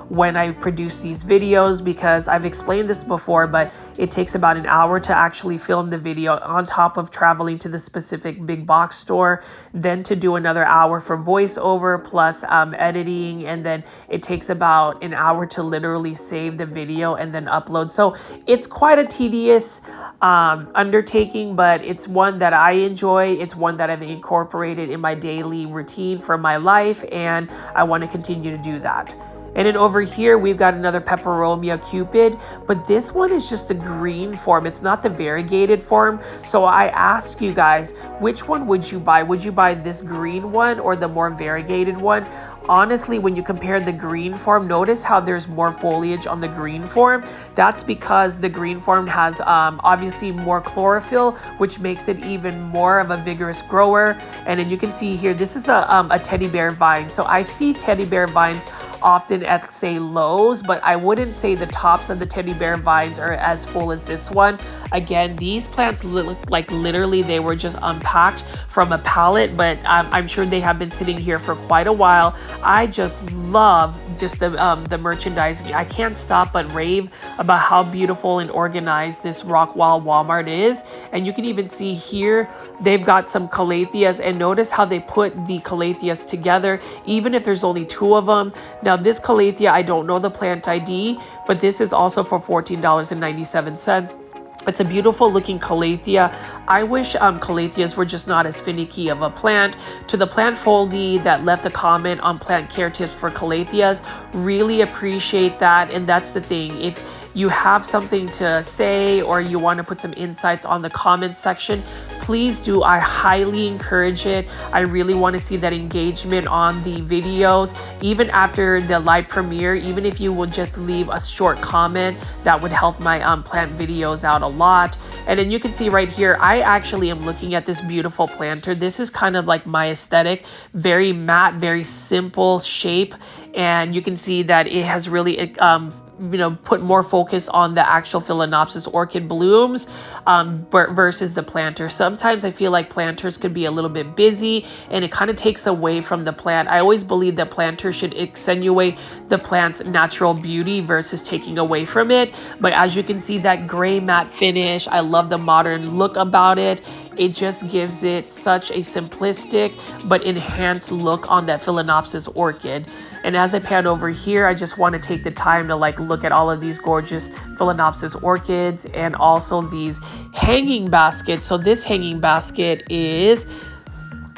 A: when I produce these videos, because I've explained this before, but it takes about an hour to actually film the video, on top of traveling to the specific big box store, then to do another hour for voiceover plus editing, and then it takes about an hour to literally save the video and then upload. So it's quite a tedious undertaking, but it's one that I enjoy. It's one that I've incorporated in my daily routine for my life, and I want to continue to do that. And then over here, we've got another Peperomia Cupid, but this one is just a green form. It's not the variegated form. So I ask you guys, which one would you buy? Would you buy this green one or the more variegated one? Honestly, when you compare the green form, notice how there's more foliage on the green form. That's because the green form has obviously more chlorophyll, which makes it even more of a vigorous grower. And then you can see here, this is a teddy bear vine. So I see teddy bear vines often at, say, Lowe's, but I wouldn't say the tops of the teddy bear vines are as full as this one. Again, these plants look like literally they were just unpacked from a pallet, but I'm sure they have been sitting here for quite a while. I just love just the merchandising. I can't stop but rave about how beautiful and organized this Rockwall Walmart is. And you can even see here, they've got some calatheas, and notice how they put the calatheas together, even if there's only 2 of them. Now this calathea, I don't know the plant ID, but this is also for $14.97. It's a beautiful looking calathea. I wish calatheas were just not as finicky of a plant. To the plant foldee that left a comment on plant care tips for calatheas, really appreciate that. And that's the thing. If you have something to say or you want to put some insights on the comment section, please do. I highly encourage it. I really want to see that engagement on the videos. Even after the live premiere, even if you will just leave a short comment, that would help my plant videos out a lot. And then you can see right here, I actually am looking at this beautiful planter. This is kind of like my aesthetic, very matte, very simple shape. And you can see that it has really put more focus on the actual Phalaenopsis orchid blooms versus the planter. Sometimes I feel like planters could be a little bit busy and it kind of takes away from the plant. I always believe that planters should accentuate the plant's natural beauty versus taking away from it. But as you can see, that gray matte finish, I love the modern look about it. It just gives it such a simplistic but enhanced look on that Phalaenopsis orchid. And as I pan over here, I just want to take the time to look at all of these gorgeous Phalaenopsis orchids and also these hanging baskets. So this hanging basket is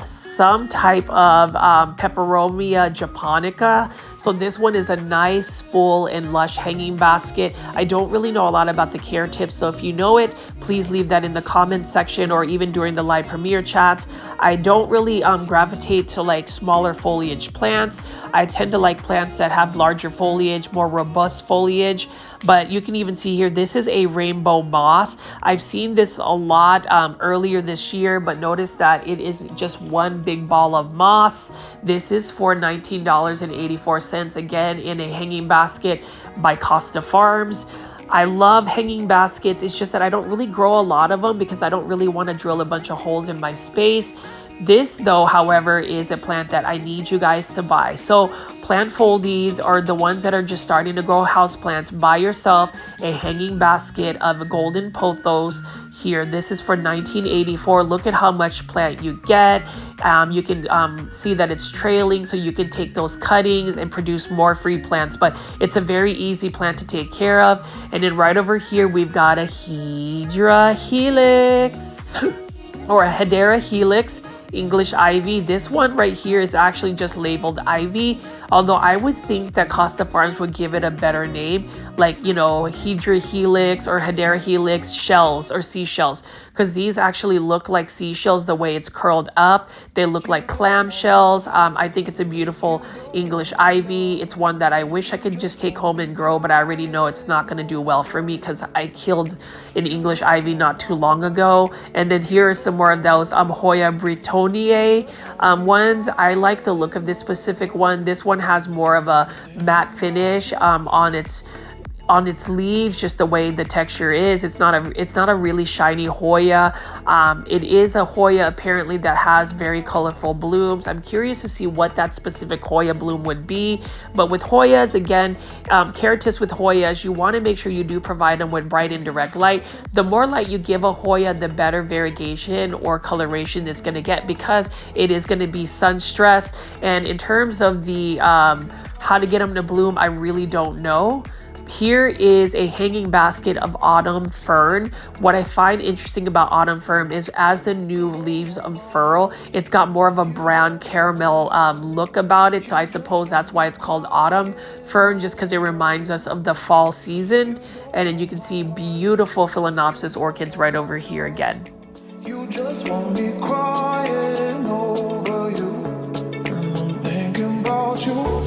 A: some type of Peperomia japonica. So this one is a nice, full, and lush hanging basket. I don't really know a lot about the care tips, so if you know it, please leave that in the comments section or even during the live premiere chats. I don't really gravitate to smaller foliage plants. I tend to like plants that have larger foliage, more robust foliage. But you can even see here, this is a rainbow moss. I've seen this a lot earlier this year, but notice that it is just one big ball of moss. This is for $19.84, again, in a hanging basket by Costa Farms. I love hanging baskets. It's just that I don't really grow a lot of them because I don't really want to drill a bunch of holes in my space. This, though, however, is a plant that I need you guys to buy. So plant foldies are the ones that are just starting to grow houseplants. Buy yourself a hanging basket of golden pothos here. This is for $19.84. Look at how much plant you get. You can see that it's trailing, so you can take those cuttings and produce more free plants. But it's a very easy plant to take care of. And then right over here, we've got a Hedera helix or a Hedera helix English ivy. This one right here is actually just labeled ivy, although I would think that Costa Farms would give it a better name, Hedera helix or Hedera helix shells or seashells, because these actually look like seashells the way it's curled up. They look like clam shells. I think it's a beautiful English ivy. It's one that I wish I could just take home and grow, but I already know it's not going to do well for me because I killed an English ivy not too long ago. And then here are some more of those Hoya Brittonnier ones. I like the look of this specific one. This one has more of a matte finish on its leaves, just the way the texture is. It's not a really shiny Hoya. It is a Hoya apparently that has very colorful blooms. I'm curious to see what that specific Hoya bloom would be. But with Hoyas, again, care tips with Hoyas, you want to make sure you do provide them with bright and direct light. The more light you give a Hoya, the better variegation or coloration it's going to get, because it is going to be sun stressed. And in terms of the how to get them to bloom, I really don't know. Here is a hanging basket of autumn fern. What I find interesting about autumn fern is as the new leaves unfurl, it's got more of a brown caramel look about it. So I suppose that's why it's called autumn fern, just because it reminds us of the fall season. And then you can see beautiful Phalaenopsis orchids right over here again. You just want me crying over you, and I'm thinking about you.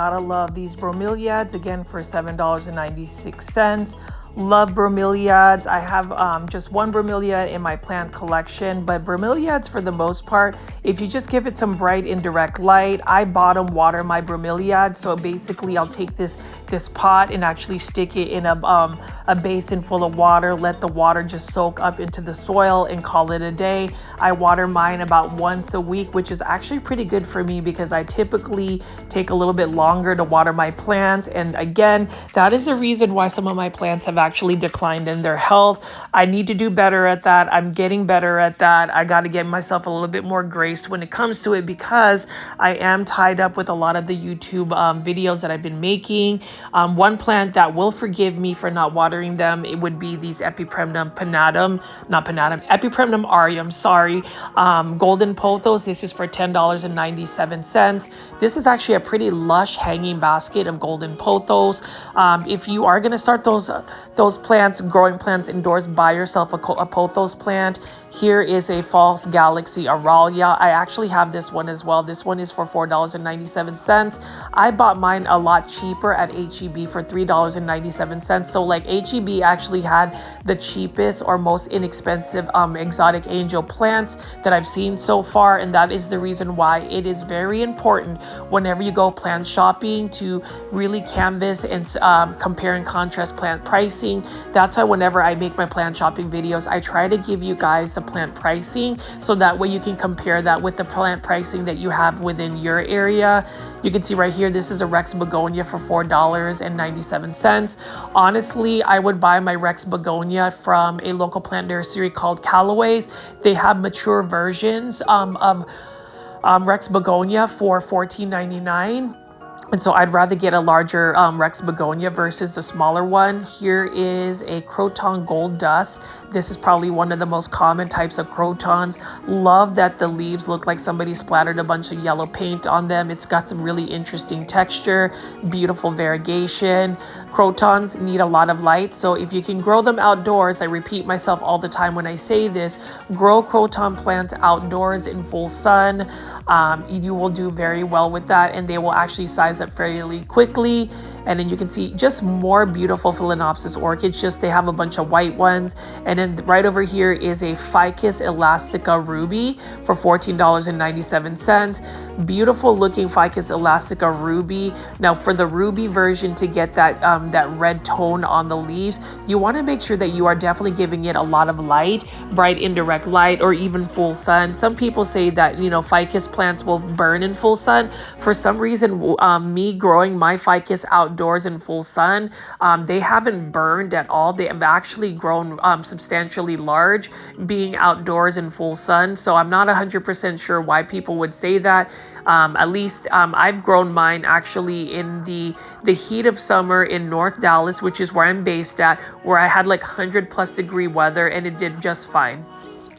A: gotta love these bromeliads, again for $7.96. Love bromeliads. I have just one bromeliad in my plant collection, but bromeliads for the most part, if you just give it some bright indirect light, I bottom water my bromeliads. So basically I'll take this pot and actually stick it in a basin full of water, let the water just soak up into the soil and call it a day. I water mine about once a week, which is actually pretty good for me because I typically take a little bit longer to water my plants. And again, that is the reason why some of my plants have actually declined in their health. I need to do better at that. I'm getting better at that. I got to get myself a little bit more grace when it comes to it because I am tied up with a lot of the YouTube videos that I've been making. One plant that will forgive me for not watering them, it would be these Epipremnum Epipremnum aureum, sorry. Golden pothos. This is for $10.97. This is actually a pretty lush hanging basket of golden pothos. If you are going to start those plants, growing plants indoors, buy yourself a pothos plant. Here is a false galaxy aurelia. I actually have this one as well. This one is for $4.97. I bought mine a lot cheaper at HEB for $3.97. So like HEB actually had the cheapest or most inexpensive exotic angel plants that I've seen so far. And that is the reason why it is very important whenever you go plant shopping to really canvas and compare and contrast plant pricing. That's why whenever I make my plant shopping videos, I try to give you guys the plant pricing so that way you can compare that with the plant pricing that you have within your area. You can see right here, this is a Rex begonia for $4.97. Honestly, I would buy my Rex begonia from a local plant nursery called Callaway's. They have mature versions of Rex begonia for $14.99. And so I'd rather get a larger Rex begonia versus the smaller one. Here is a Croton gold dust. This is probably one of the most common types of crotons. Love that the leaves look like somebody splattered a bunch of yellow paint on them. It's got some really interesting texture, beautiful variegation. Crotons need a lot of light. So if you can grow them outdoors, I repeat myself all the time when I say this, grow croton plants outdoors in full sun. You will do very well with that, and they will actually size up fairly quickly. And then you can see just more beautiful Phalaenopsis orchids. Just they have a bunch of white ones. And then right over here is a Ficus elastica ruby for $14.97. Beautiful looking Ficus elastica ruby. Now for the ruby version, to get that that red tone on the leaves, you want to make sure that you are definitely giving it a lot of light, bright indirect light, or even full sun. Some people say that, you know, ficus plants will burn in full sun. For some reason, me growing my ficus outdoors in full sun, they haven't burned at all. They have actually grown substantially large being outdoors in full sun. So I'm not 100% sure why people would say that. At least I've grown mine actually in the heat of summer in North Dallas, which is where I'm based at, where I had like 100+ degree weather, and it did just fine.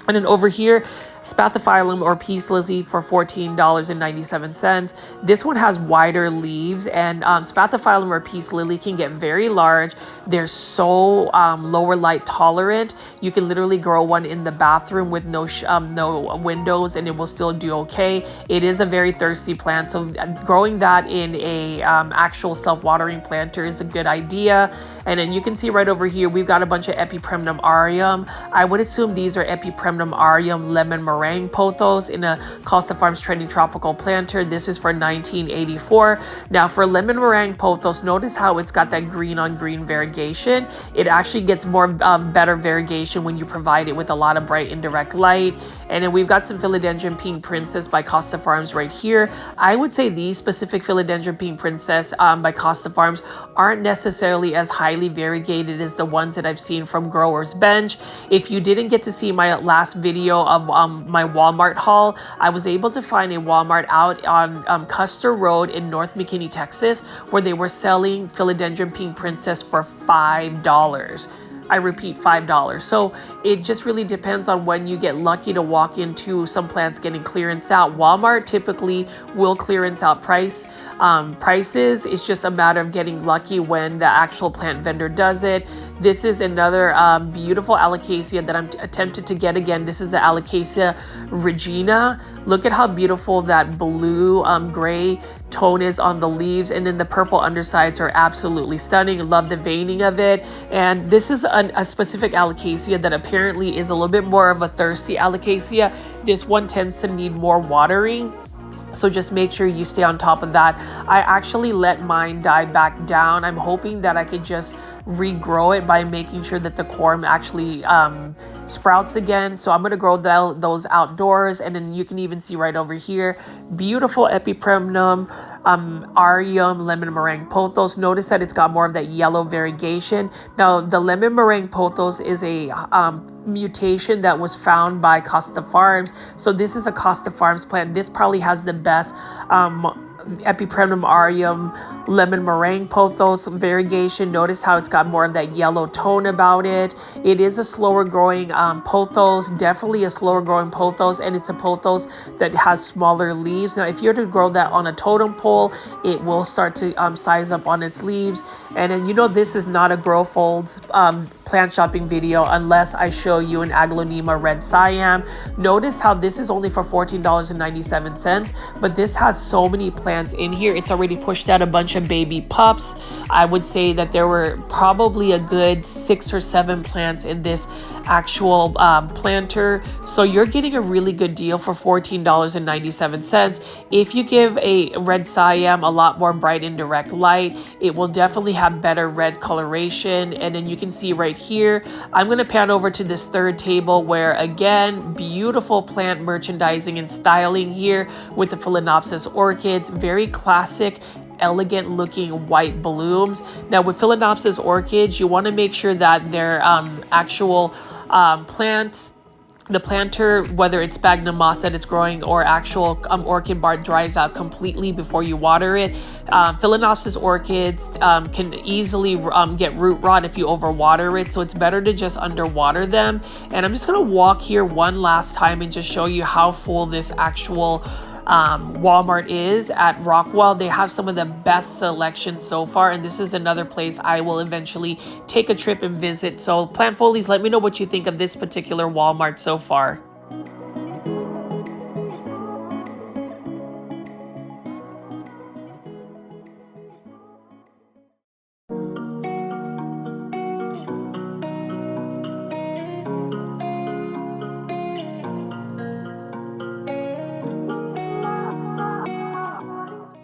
A: And then over here, Spathiphyllum or peace lily for $14.97. This one has wider leaves, and Spathiphyllum or peace lily can get very large. They're so lower light tolerant. You can literally grow one in the bathroom with no windows, and it will still do okay. It is a very thirsty plant, so growing that in a actual self-watering planter is a good idea. And then you can see right over here, we've got a bunch of Epipremnum aureum. I would assume these are Epipremnum aureum lemon meringue pothos in a Costa Farms Trending Tropical Planter. This is for $19.84. Now for lemon meringue pothos, notice how it's got that green on green variegation. It actually gets more better variegation when you provide it with a lot of bright indirect light. And then we've got some Philodendron Pink Princess by Costa Farms right here. I would say these specific Philodendron Pink Princess by Costa Farms aren't necessarily as highly variegated as the ones that I've seen from Growers Bench. If you didn't get to see my last video of my Walmart haul, I was able to find a Walmart out on Custer Road in North McKinney, Texas, where they were selling Philodendron Pink Princess for $5. I repeat, $5. So it just really depends on when you get lucky to walk into some plants getting clearanced out. Walmart typically will clearance out prices. It's just a matter of getting lucky when the actual plant vendor does it. This is another beautiful alocasia that I'm attempted to get again. This is the Alocasia regina. Look at how beautiful that blue gray tone is on the leaves, and then the purple undersides are absolutely stunning. Love the veining of it. And this is a specific alocasia that apparently is a little bit more of a thirsty alocasia. This one tends to need more watering, so just make sure you stay on top of that. I actually let mine die back down. I'm hoping that I could just regrow it by making sure that the corm actually sprouts again. So I'm going to grow those outdoors. And then you can even see right over here, beautiful epipremnum Arium lemon meringue pothos. Notice that it's got more of that yellow variegation. Now the lemon meringue pothos is a mutation that was found by Costa Farms. So this is a Costa Farms plant. This probably has the best epipremnum Arium lemon meringue pothos variegation. Notice how it's got more of that yellow tone about it. It is a slower growing pothos, definitely a slower growing pothos, and it's a pothos that has smaller leaves. Now if you're to grow that on a totem pole, it will start to size up on its leaves. And then you know this is not a grow folds plant shopping video unless I show you an Aglaonema red Siam. Notice how this is only for $14.97, but this has so many plants in here. It's already pushed out a bunch of baby pups. I would say that there were probably a good 6 or 7 plants in this actual planter. So you're getting a really good deal for $14.97. If you give a red Siam a lot more bright and direct light, it will definitely have better red coloration. And then you can see right here, I'm going to pan over to this third table where again, beautiful plant merchandising and styling here with the Phalaenopsis orchids. Very classic, elegant looking white blooms. Now with Phalaenopsis orchids, you want to make sure that their actual plants, the planter, whether it's sphagnum moss that it's growing or actual orchid bark, dries out completely before you water it. Phalaenopsis orchids can easily get root rot if you overwater it, so it's better to just underwater them. And I'm just going to walk here one last time and just show you how full this actual Walmart is at Rockwall. They have some of the best selection so far, and this is another place I will eventually take a trip and visit. So plant folies, let me know what you think of this particular Walmart so far.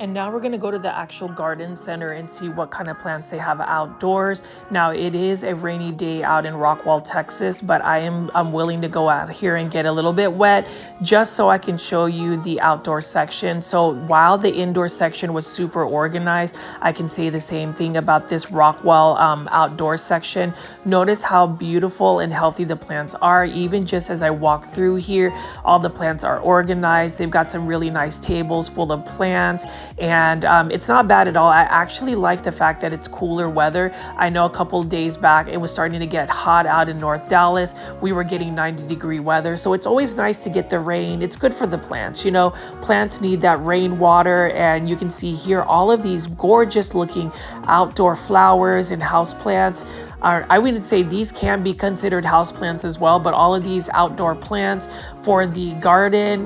A: And now we're going to go to the actual garden center and see what kind of plants they have outdoors. Now it is a rainy day out in Rockwall, Texas, but I'm willing to go out here and get a little bit wet just so I can show you the outdoor section. So while the indoor section was super organized, I can say the same thing about this Rockwall outdoor section. Notice how beautiful and healthy the plants are. Even just as I walk through here, all the plants are organized. They've got some really nice tables full of plants. And it's not bad at all. I actually like the fact that it's cooler weather. I know a couple of days back, it was starting to get hot out in North Dallas. We were getting 90-degree weather. So it's always nice to get the rain. It's good for the plants. You know, plants need that rainwater. And you can see here all of these gorgeous looking outdoor flowers and house plants. I wouldn't say these can be considered houseplants as well, but all of these outdoor plants for the garden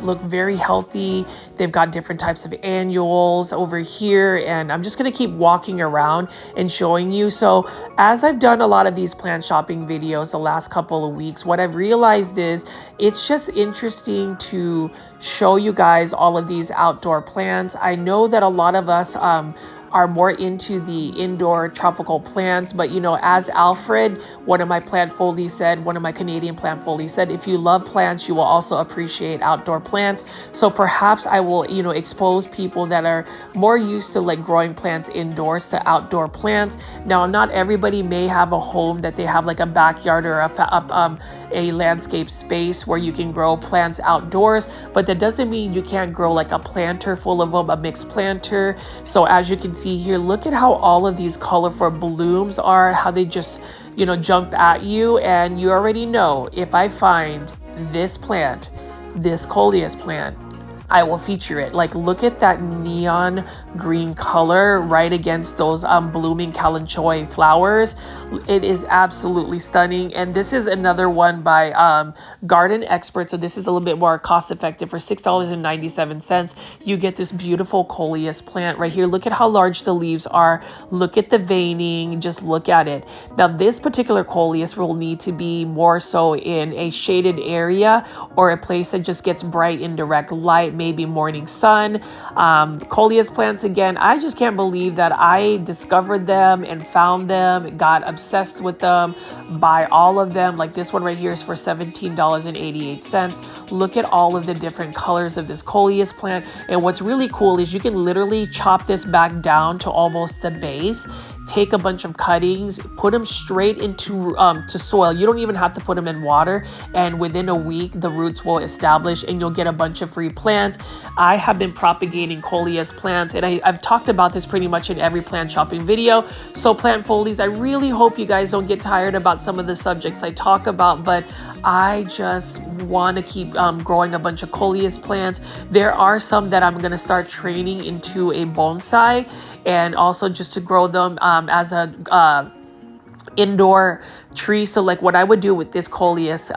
A: look very healthy. They've got different types of annuals over here, and I'm just going to keep walking around and showing you. So as I've done a lot of these plant shopping videos the last couple of weeks, what I've realized is it's just interesting to show you guys all of these outdoor plants. I know that a lot of us are more into the indoor tropical plants, but you know, as Alfred, one of my plant folies said, one of my Canadian plant folies said, if you love plants, you will also appreciate outdoor plants. So perhaps I will, you know, expose people that are more used to like growing plants indoors to outdoor plants. Now, not everybody may have a home that they have like a backyard or a landscape space where you can grow plants outdoors, but that doesn't mean you can't grow like a planter full of them, a mixed planter. So as you can see here, look at how all of these colorful blooms are, how they just, you know, jump at you. And you already know, if I find this plant, this coleus plant, I will feature it. Like, look at that neon green color right against those blooming kalanchoe flowers. It is absolutely stunning. And this is another one by Garden Expert. So this is a little bit more cost effective. For $6.97, you get this beautiful coleus plant right here. Look at how large the leaves are. Look at the veining. Just look at it. Now, this particular coleus will need to be more so in a shaded area or a place that just gets bright indirect light, maybe morning sun. Coleus plants, again, I just can't believe that I discovered them and found them, got obsessed with them, buy all of them. Like this one right here is for $17.88. Look at all of the different colors of this coleus plant. And what's really cool is you can literally chop this back down to almost the base, take a bunch of cuttings, put them straight into to soil. You don't even have to put them in water, and within a week the roots will establish and you'll get a bunch of free plants. I have been propagating coleus plants, and I've talked about this pretty much in every plant shopping video. So plant foldies, I really hope you guys don't get tired about some of the subjects I talk about, but I just want to keep growing a bunch of coleus plants. There are some that I'm going to start training into a bonsai, and also just to grow them as a indoor tree. So like what I would do with this coleus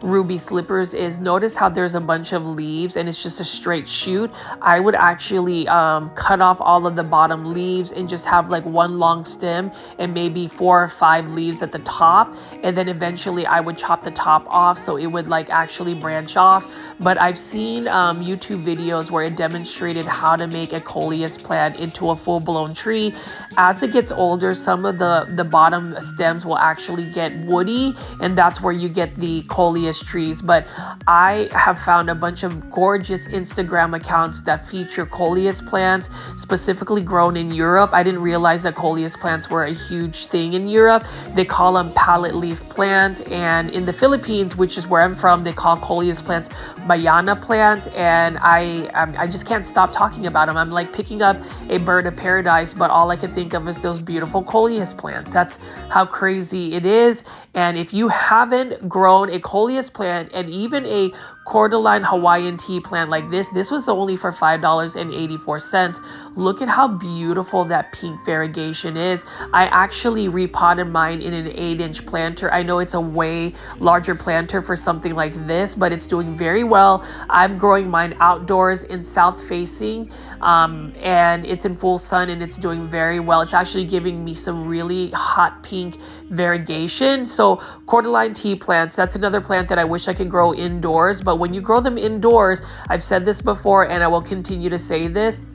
A: ruby slippers is, notice how there's a bunch of leaves and it's just a straight shoot. I would actually cut off all of the bottom leaves and just have like one long stem and maybe 4 or 5 leaves at the top, and then eventually I would chop the top off so it would like actually branch off. But I've seen YouTube videos where it demonstrated how to make a coleus plant into a full-blown tree. As it gets older, some of the bottom stems will actually get woody, and that's where you get the coleus trees. But I have found a bunch of gorgeous Instagram accounts that feature coleus plants specifically grown in Europe. I didn't realize that coleus plants were a huge thing in Europe. They call them palette leaf plants, and in the Philippines, which is where I'm from, they call coleus plants bayana plants. And I just can't stop talking about them. I'm like picking up a bird of paradise, but all I can think of is those beautiful coleus plants. That's how crazy it is. And if you haven't grown a coleus plant and even a cordyline Hawaiian tea plant like this was only for $5.84. Look at how beautiful that pink variegation is. I actually repotted mine in an 8-inch planter. I know it's a way larger planter for something like this, but it's doing very well. I'm growing mine outdoors in south facing, and it's in full sun and it's doing very well. It's actually giving me some really hot pink variegation. So cordyline tea plants, that's another plant that I wish I could grow indoors. But when you grow them indoors, I've said this before and I will continue to say this,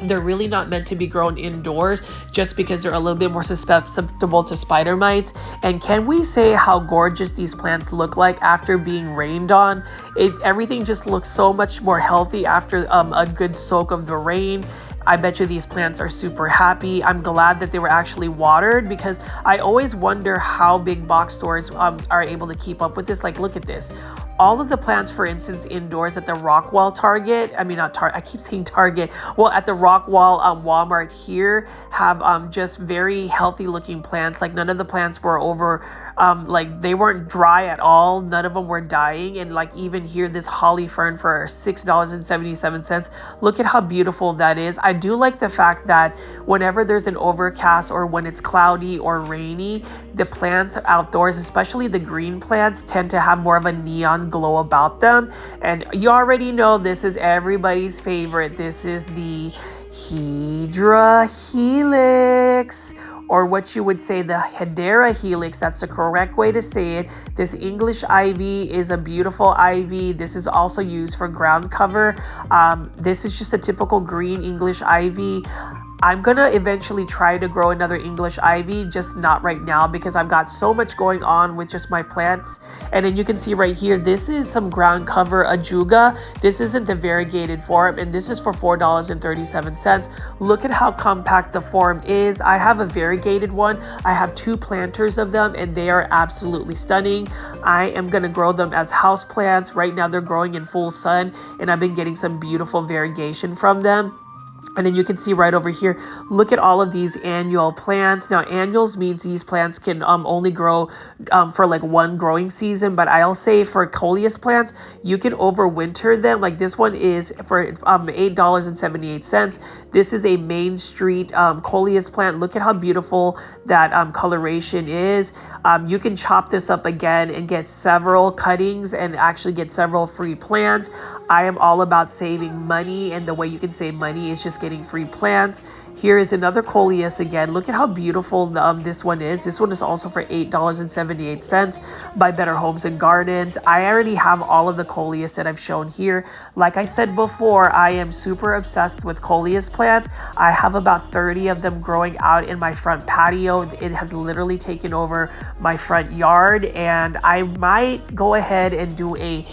A: they're really not meant to be grown indoors just because they're a little bit more susceptible to spider mites. And can we say how gorgeous these plants look like after being rained on? Everything just looks so much more healthy after a good soak of the rain. I bet you these plants are super happy. I'm glad that they were actually watered, because I always wonder how big box stores are able to keep up with this. Like, look at this. All of the plants, for instance, indoors at the Rockwall Target, I keep saying Target. Well, at the Rockwall Walmart here have just very healthy looking plants. Like none of the plants were over, like they weren't dry at all. None of them were dying. And like even here, this holly fern for $6.77. Look at how beautiful that is. I do like the fact that whenever there's an overcast or when it's cloudy or rainy, the plants outdoors, especially the green plants, tend to have more of a neon glow about them. And you already know this is everybody's favorite. This is the Hydra Helix, or what you would say the Hedera Helix. That's the correct way to say it. This English ivy is a beautiful ivy. This is also used for ground cover. This is just a typical green English ivy. I'm gonna eventually try to grow another English ivy, just not right now because I've got so much going on with just my plants. And then you can see right here, this is some ground cover ajuga. This isn't the variegated form, and this is for $4.37. Look at how compact the form is. I have a variegated one. I have 2 planters of them and they are absolutely stunning. I am gonna grow them as house plants. Right now they're growing in full sun and I've been getting some beautiful variegation from them. And then you can see right over here, look at all of these annual plants. Now, annuals means these plants can only grow for like one growing season. But I'll say for coleus plants, you can overwinter them. Like this one is for $8.78. This is a Main Street coleus plant. Look at how beautiful that coloration is. You can chop this up again and get several cuttings and actually get several free plants. I am all about saving money, and the way you can save money is just getting free plants. Here is another coleus again. Look at how beautiful this one is. This one is also for $8.78 by Better Homes and Gardens. I already have all of the coleus that I've shown here. Like I said before, I am super obsessed with coleus plants. I have about 30 of them growing out in my front patio. It has literally taken over my front yard, and I might go ahead and do a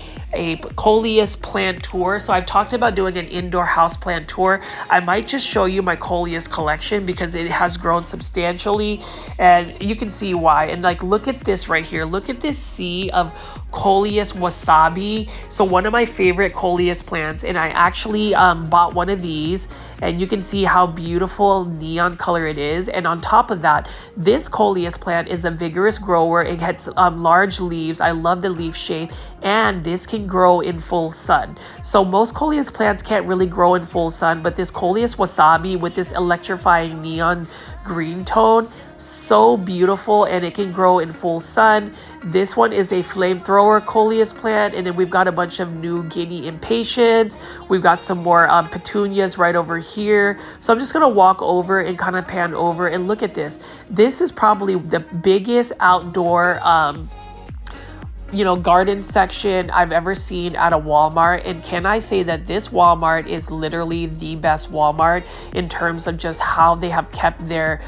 A: coleus plant tour. So I've talked about doing an indoor house plant tour. I might just show you my coleus collection because it has grown substantially, and you can see why. And like, look at this right here. Look at this sea of coleus wasabi. So one of my favorite coleus plants, and I actually bought one of these, and you can see how beautiful neon color it is. And on top of that, this coleus plant is a vigorous grower. It gets large leaves. I love the leaf shape, and this can grow in full sun. So most coleus plants can't really grow in full sun, but this coleus wasabi with this electrifying neon green tone, so beautiful, and it can grow in full sun. This one is a flamethrower coleus plant, and then we've got a bunch of New Guinea impatiens. We've got some more petunias right over here. So I'm just gonna walk over and kind of pan over and look at this. This is probably the biggest outdoor garden section I've ever seen at a Walmart. And can I say that this Walmart is literally the best Walmart in terms of just how they have kept their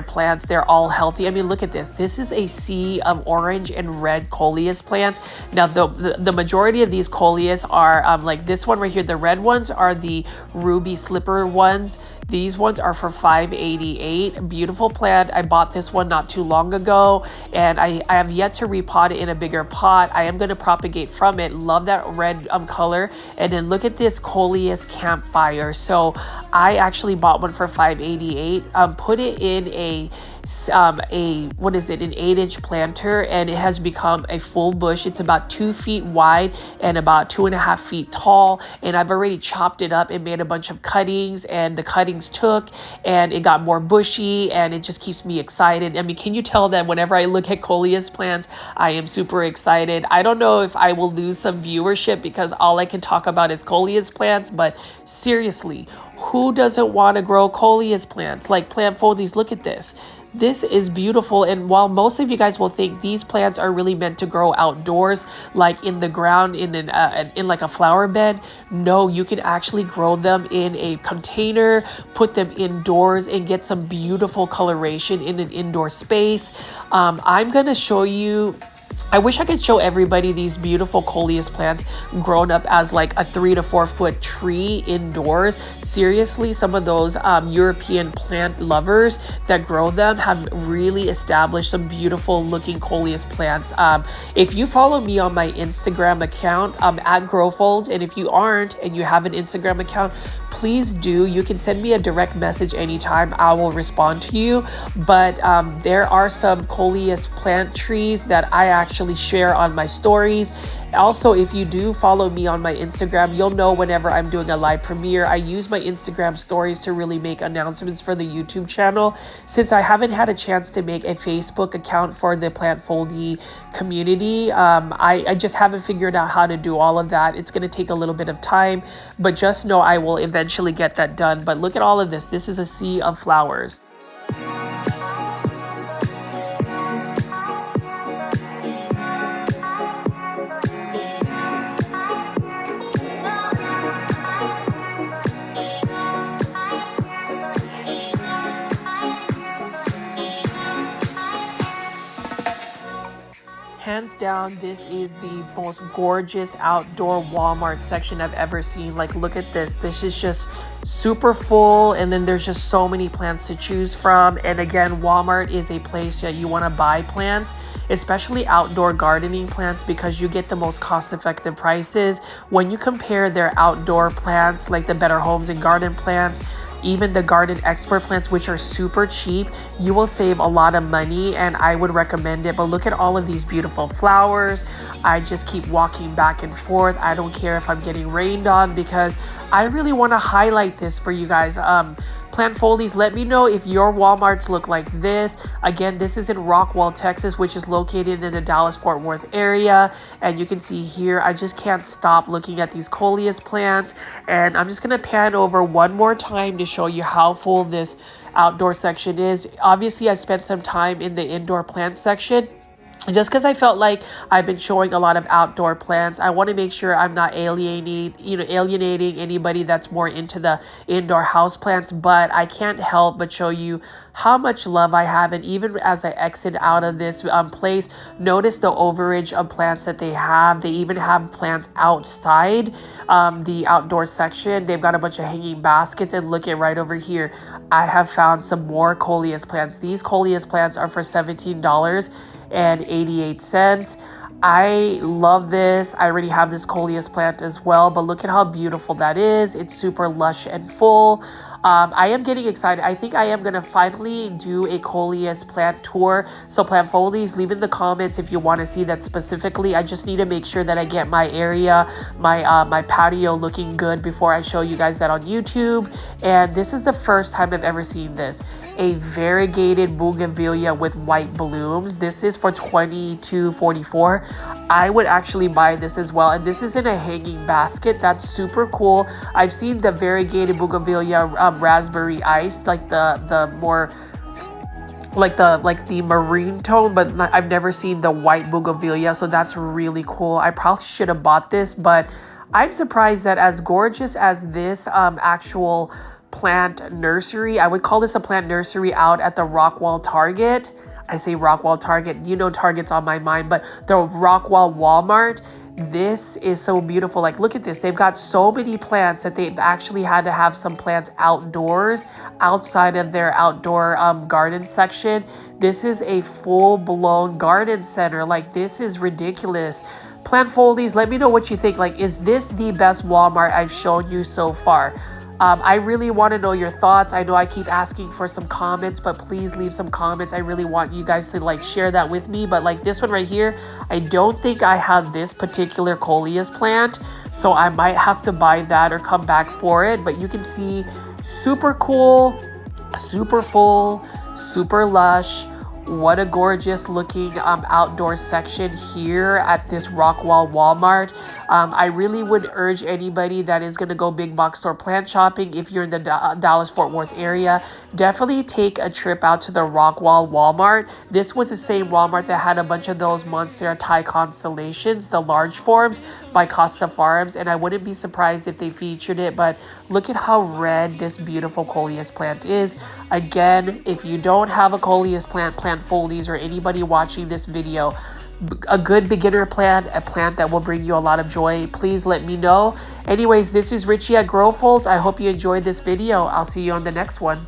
A: plants. They're all healthy. I mean, look at this. This is a sea of orange and red coleus plants. Now, the majority of these coleus are like this one right here. The red ones are the ruby slipper ones. These ones are for $5.88. Beautiful plant. I bought this one not too long ago, and I have yet to repot it in a bigger pot. I am going to propagate from it. Love that red color. And then look at this coleus campfire. So I actually bought one for $5.88. Put it in an 8-inch planter, and it has become a full bush. It's about 2 feet wide and about 2.5 feet tall, and I've already chopped it up and made a bunch of cuttings, and the cuttings took and it got more bushy, and it just keeps me excited. I mean, can you tell that whenever I look at coleus plants, I am super excited? I don't know if I will lose some viewership because all I can talk about is coleus plants, but seriously, who doesn't want to grow coleus plants? Like plant foldies, look at this. This is beautiful, and while most of you guys will think these plants are really meant to grow outdoors, like in the ground, in like a flower bed, no, you can actually grow them in a container, put them indoors, and get some beautiful coloration in an indoor space. I'm gonna show you. I wish I could show everybody these beautiful coleus plants grown up as like a 3 to 4 foot tree indoors. Seriously, some of those European plant lovers that grow them have really established some beautiful looking coleus plants. If you follow me on my Instagram account at Growfolds, and if you aren't and you have an Instagram account, please do. You can send me a direct message anytime. I will respond to you. But there are some coleus plant trees that I actually share on my stories. Also, if you do follow me on my Instagram, you'll know whenever I'm doing a live premiere. I use my Instagram stories to really make announcements for the YouTube channel. Since I haven't had a chance to make a Facebook account for the Plant Foldy community, I just haven't figured out how to do all of that. It's going to take a little bit of time, but just know I will eventually get that done. But look at all of this. This is a sea of flowers. Hands down, this is the most gorgeous outdoor Walmart section I've ever seen. Like, look at this. This is just super full, and then there's just so many plants to choose from. And again, Walmart is a place that you want to buy plants, especially outdoor gardening plants, because you get the most cost-effective prices. When you compare their outdoor plants, like the Better Homes and Garden plants, even the garden expert plants, which are super cheap. You will save a lot of money and I would recommend it. But look at all of these beautiful flowers. I just keep walking back and forth. I don't care if I'm getting rained on because I really want to highlight this for you guys. Plant foldies, let me know if your Walmarts look like this. Again, this is in Rockwall, Texas, which is located in the Dallas-Fort Worth area. And you can see here, I just can't stop looking at these coleus plants. And I'm just going to pan over one more time to show you how full this outdoor section is. Obviously, I spent some time in the indoor plant section. Just because I felt like I've been showing a lot of outdoor plants, I want to make sure I'm not alienating anybody that's more into the indoor house plants. But I can't help but show you how much love I have. And even as I exit out of this place, notice the overage of plants that they have. They even have plants outside the outdoor section. They've got a bunch of hanging baskets. And look at right over here, I have found some more coleus plants. These coleus plants are for $17.88. I love this. I already have this coleus plant as well, but look at how beautiful that is. It's super lush and full. I am getting excited. I think I am going to finally do a coleus plant tour. So plant foldies, leave in the comments if you want to see that specifically. I just need to make sure that I get my area, my patio looking good before I show you guys that on YouTube. And this is the first time I've ever seen this. A variegated bougainvillea with white blooms. This is for $22.44. I would actually buy this as well. And this is in a hanging basket. That's super cool. I've seen the variegated bougainvillea raspberry ice, like the more like the marine tone, but I've never seen the white bougainvillea, so that's really cool. I probably should have bought this, but I'm surprised that as gorgeous as this actual plant nursery, I would call this a plant nursery out at the Rockwall Target. I say Rockwall Target, you know Target's on my mind, but the Rockwall Walmart, this is so beautiful. Like, look at this. They've got so many plants that they've actually had to have some plants outdoors, outside of their outdoor garden section. This is a full-blown garden center. Like, this is ridiculous. Plant foldies, let me know what you think. Like, is this the best Walmart I've shown you so far? I really want to know your thoughts. I know I keep asking for some comments, but please leave some comments. I really want you guys to like share that with me. But like this one right here, I don't think I have this particular coleus plant, so I might have to buy that or come back for it. But you can see, super cool, super full, super lush. What a gorgeous looking outdoor section here at this Rockwall Walmart. I really would urge anybody that is going to go big box store plant shopping, if you're in the Dallas-Fort Worth area, definitely take a trip out to the Rockwall Walmart. This was the same Walmart that had a bunch of those Monstera Thai constellations, the large forms by Costa Farms, and I wouldn't be surprised if they featured it. But look at how red this beautiful coleus plant is. Again, if you don't have a coleus plant, plant foldies, or anybody watching this video, a good beginner plant, a plant that will bring you a lot of joy, please let me know. Anyways, this is Richie at Grow Folds. I hope you enjoyed this video. I'll see you on the next one.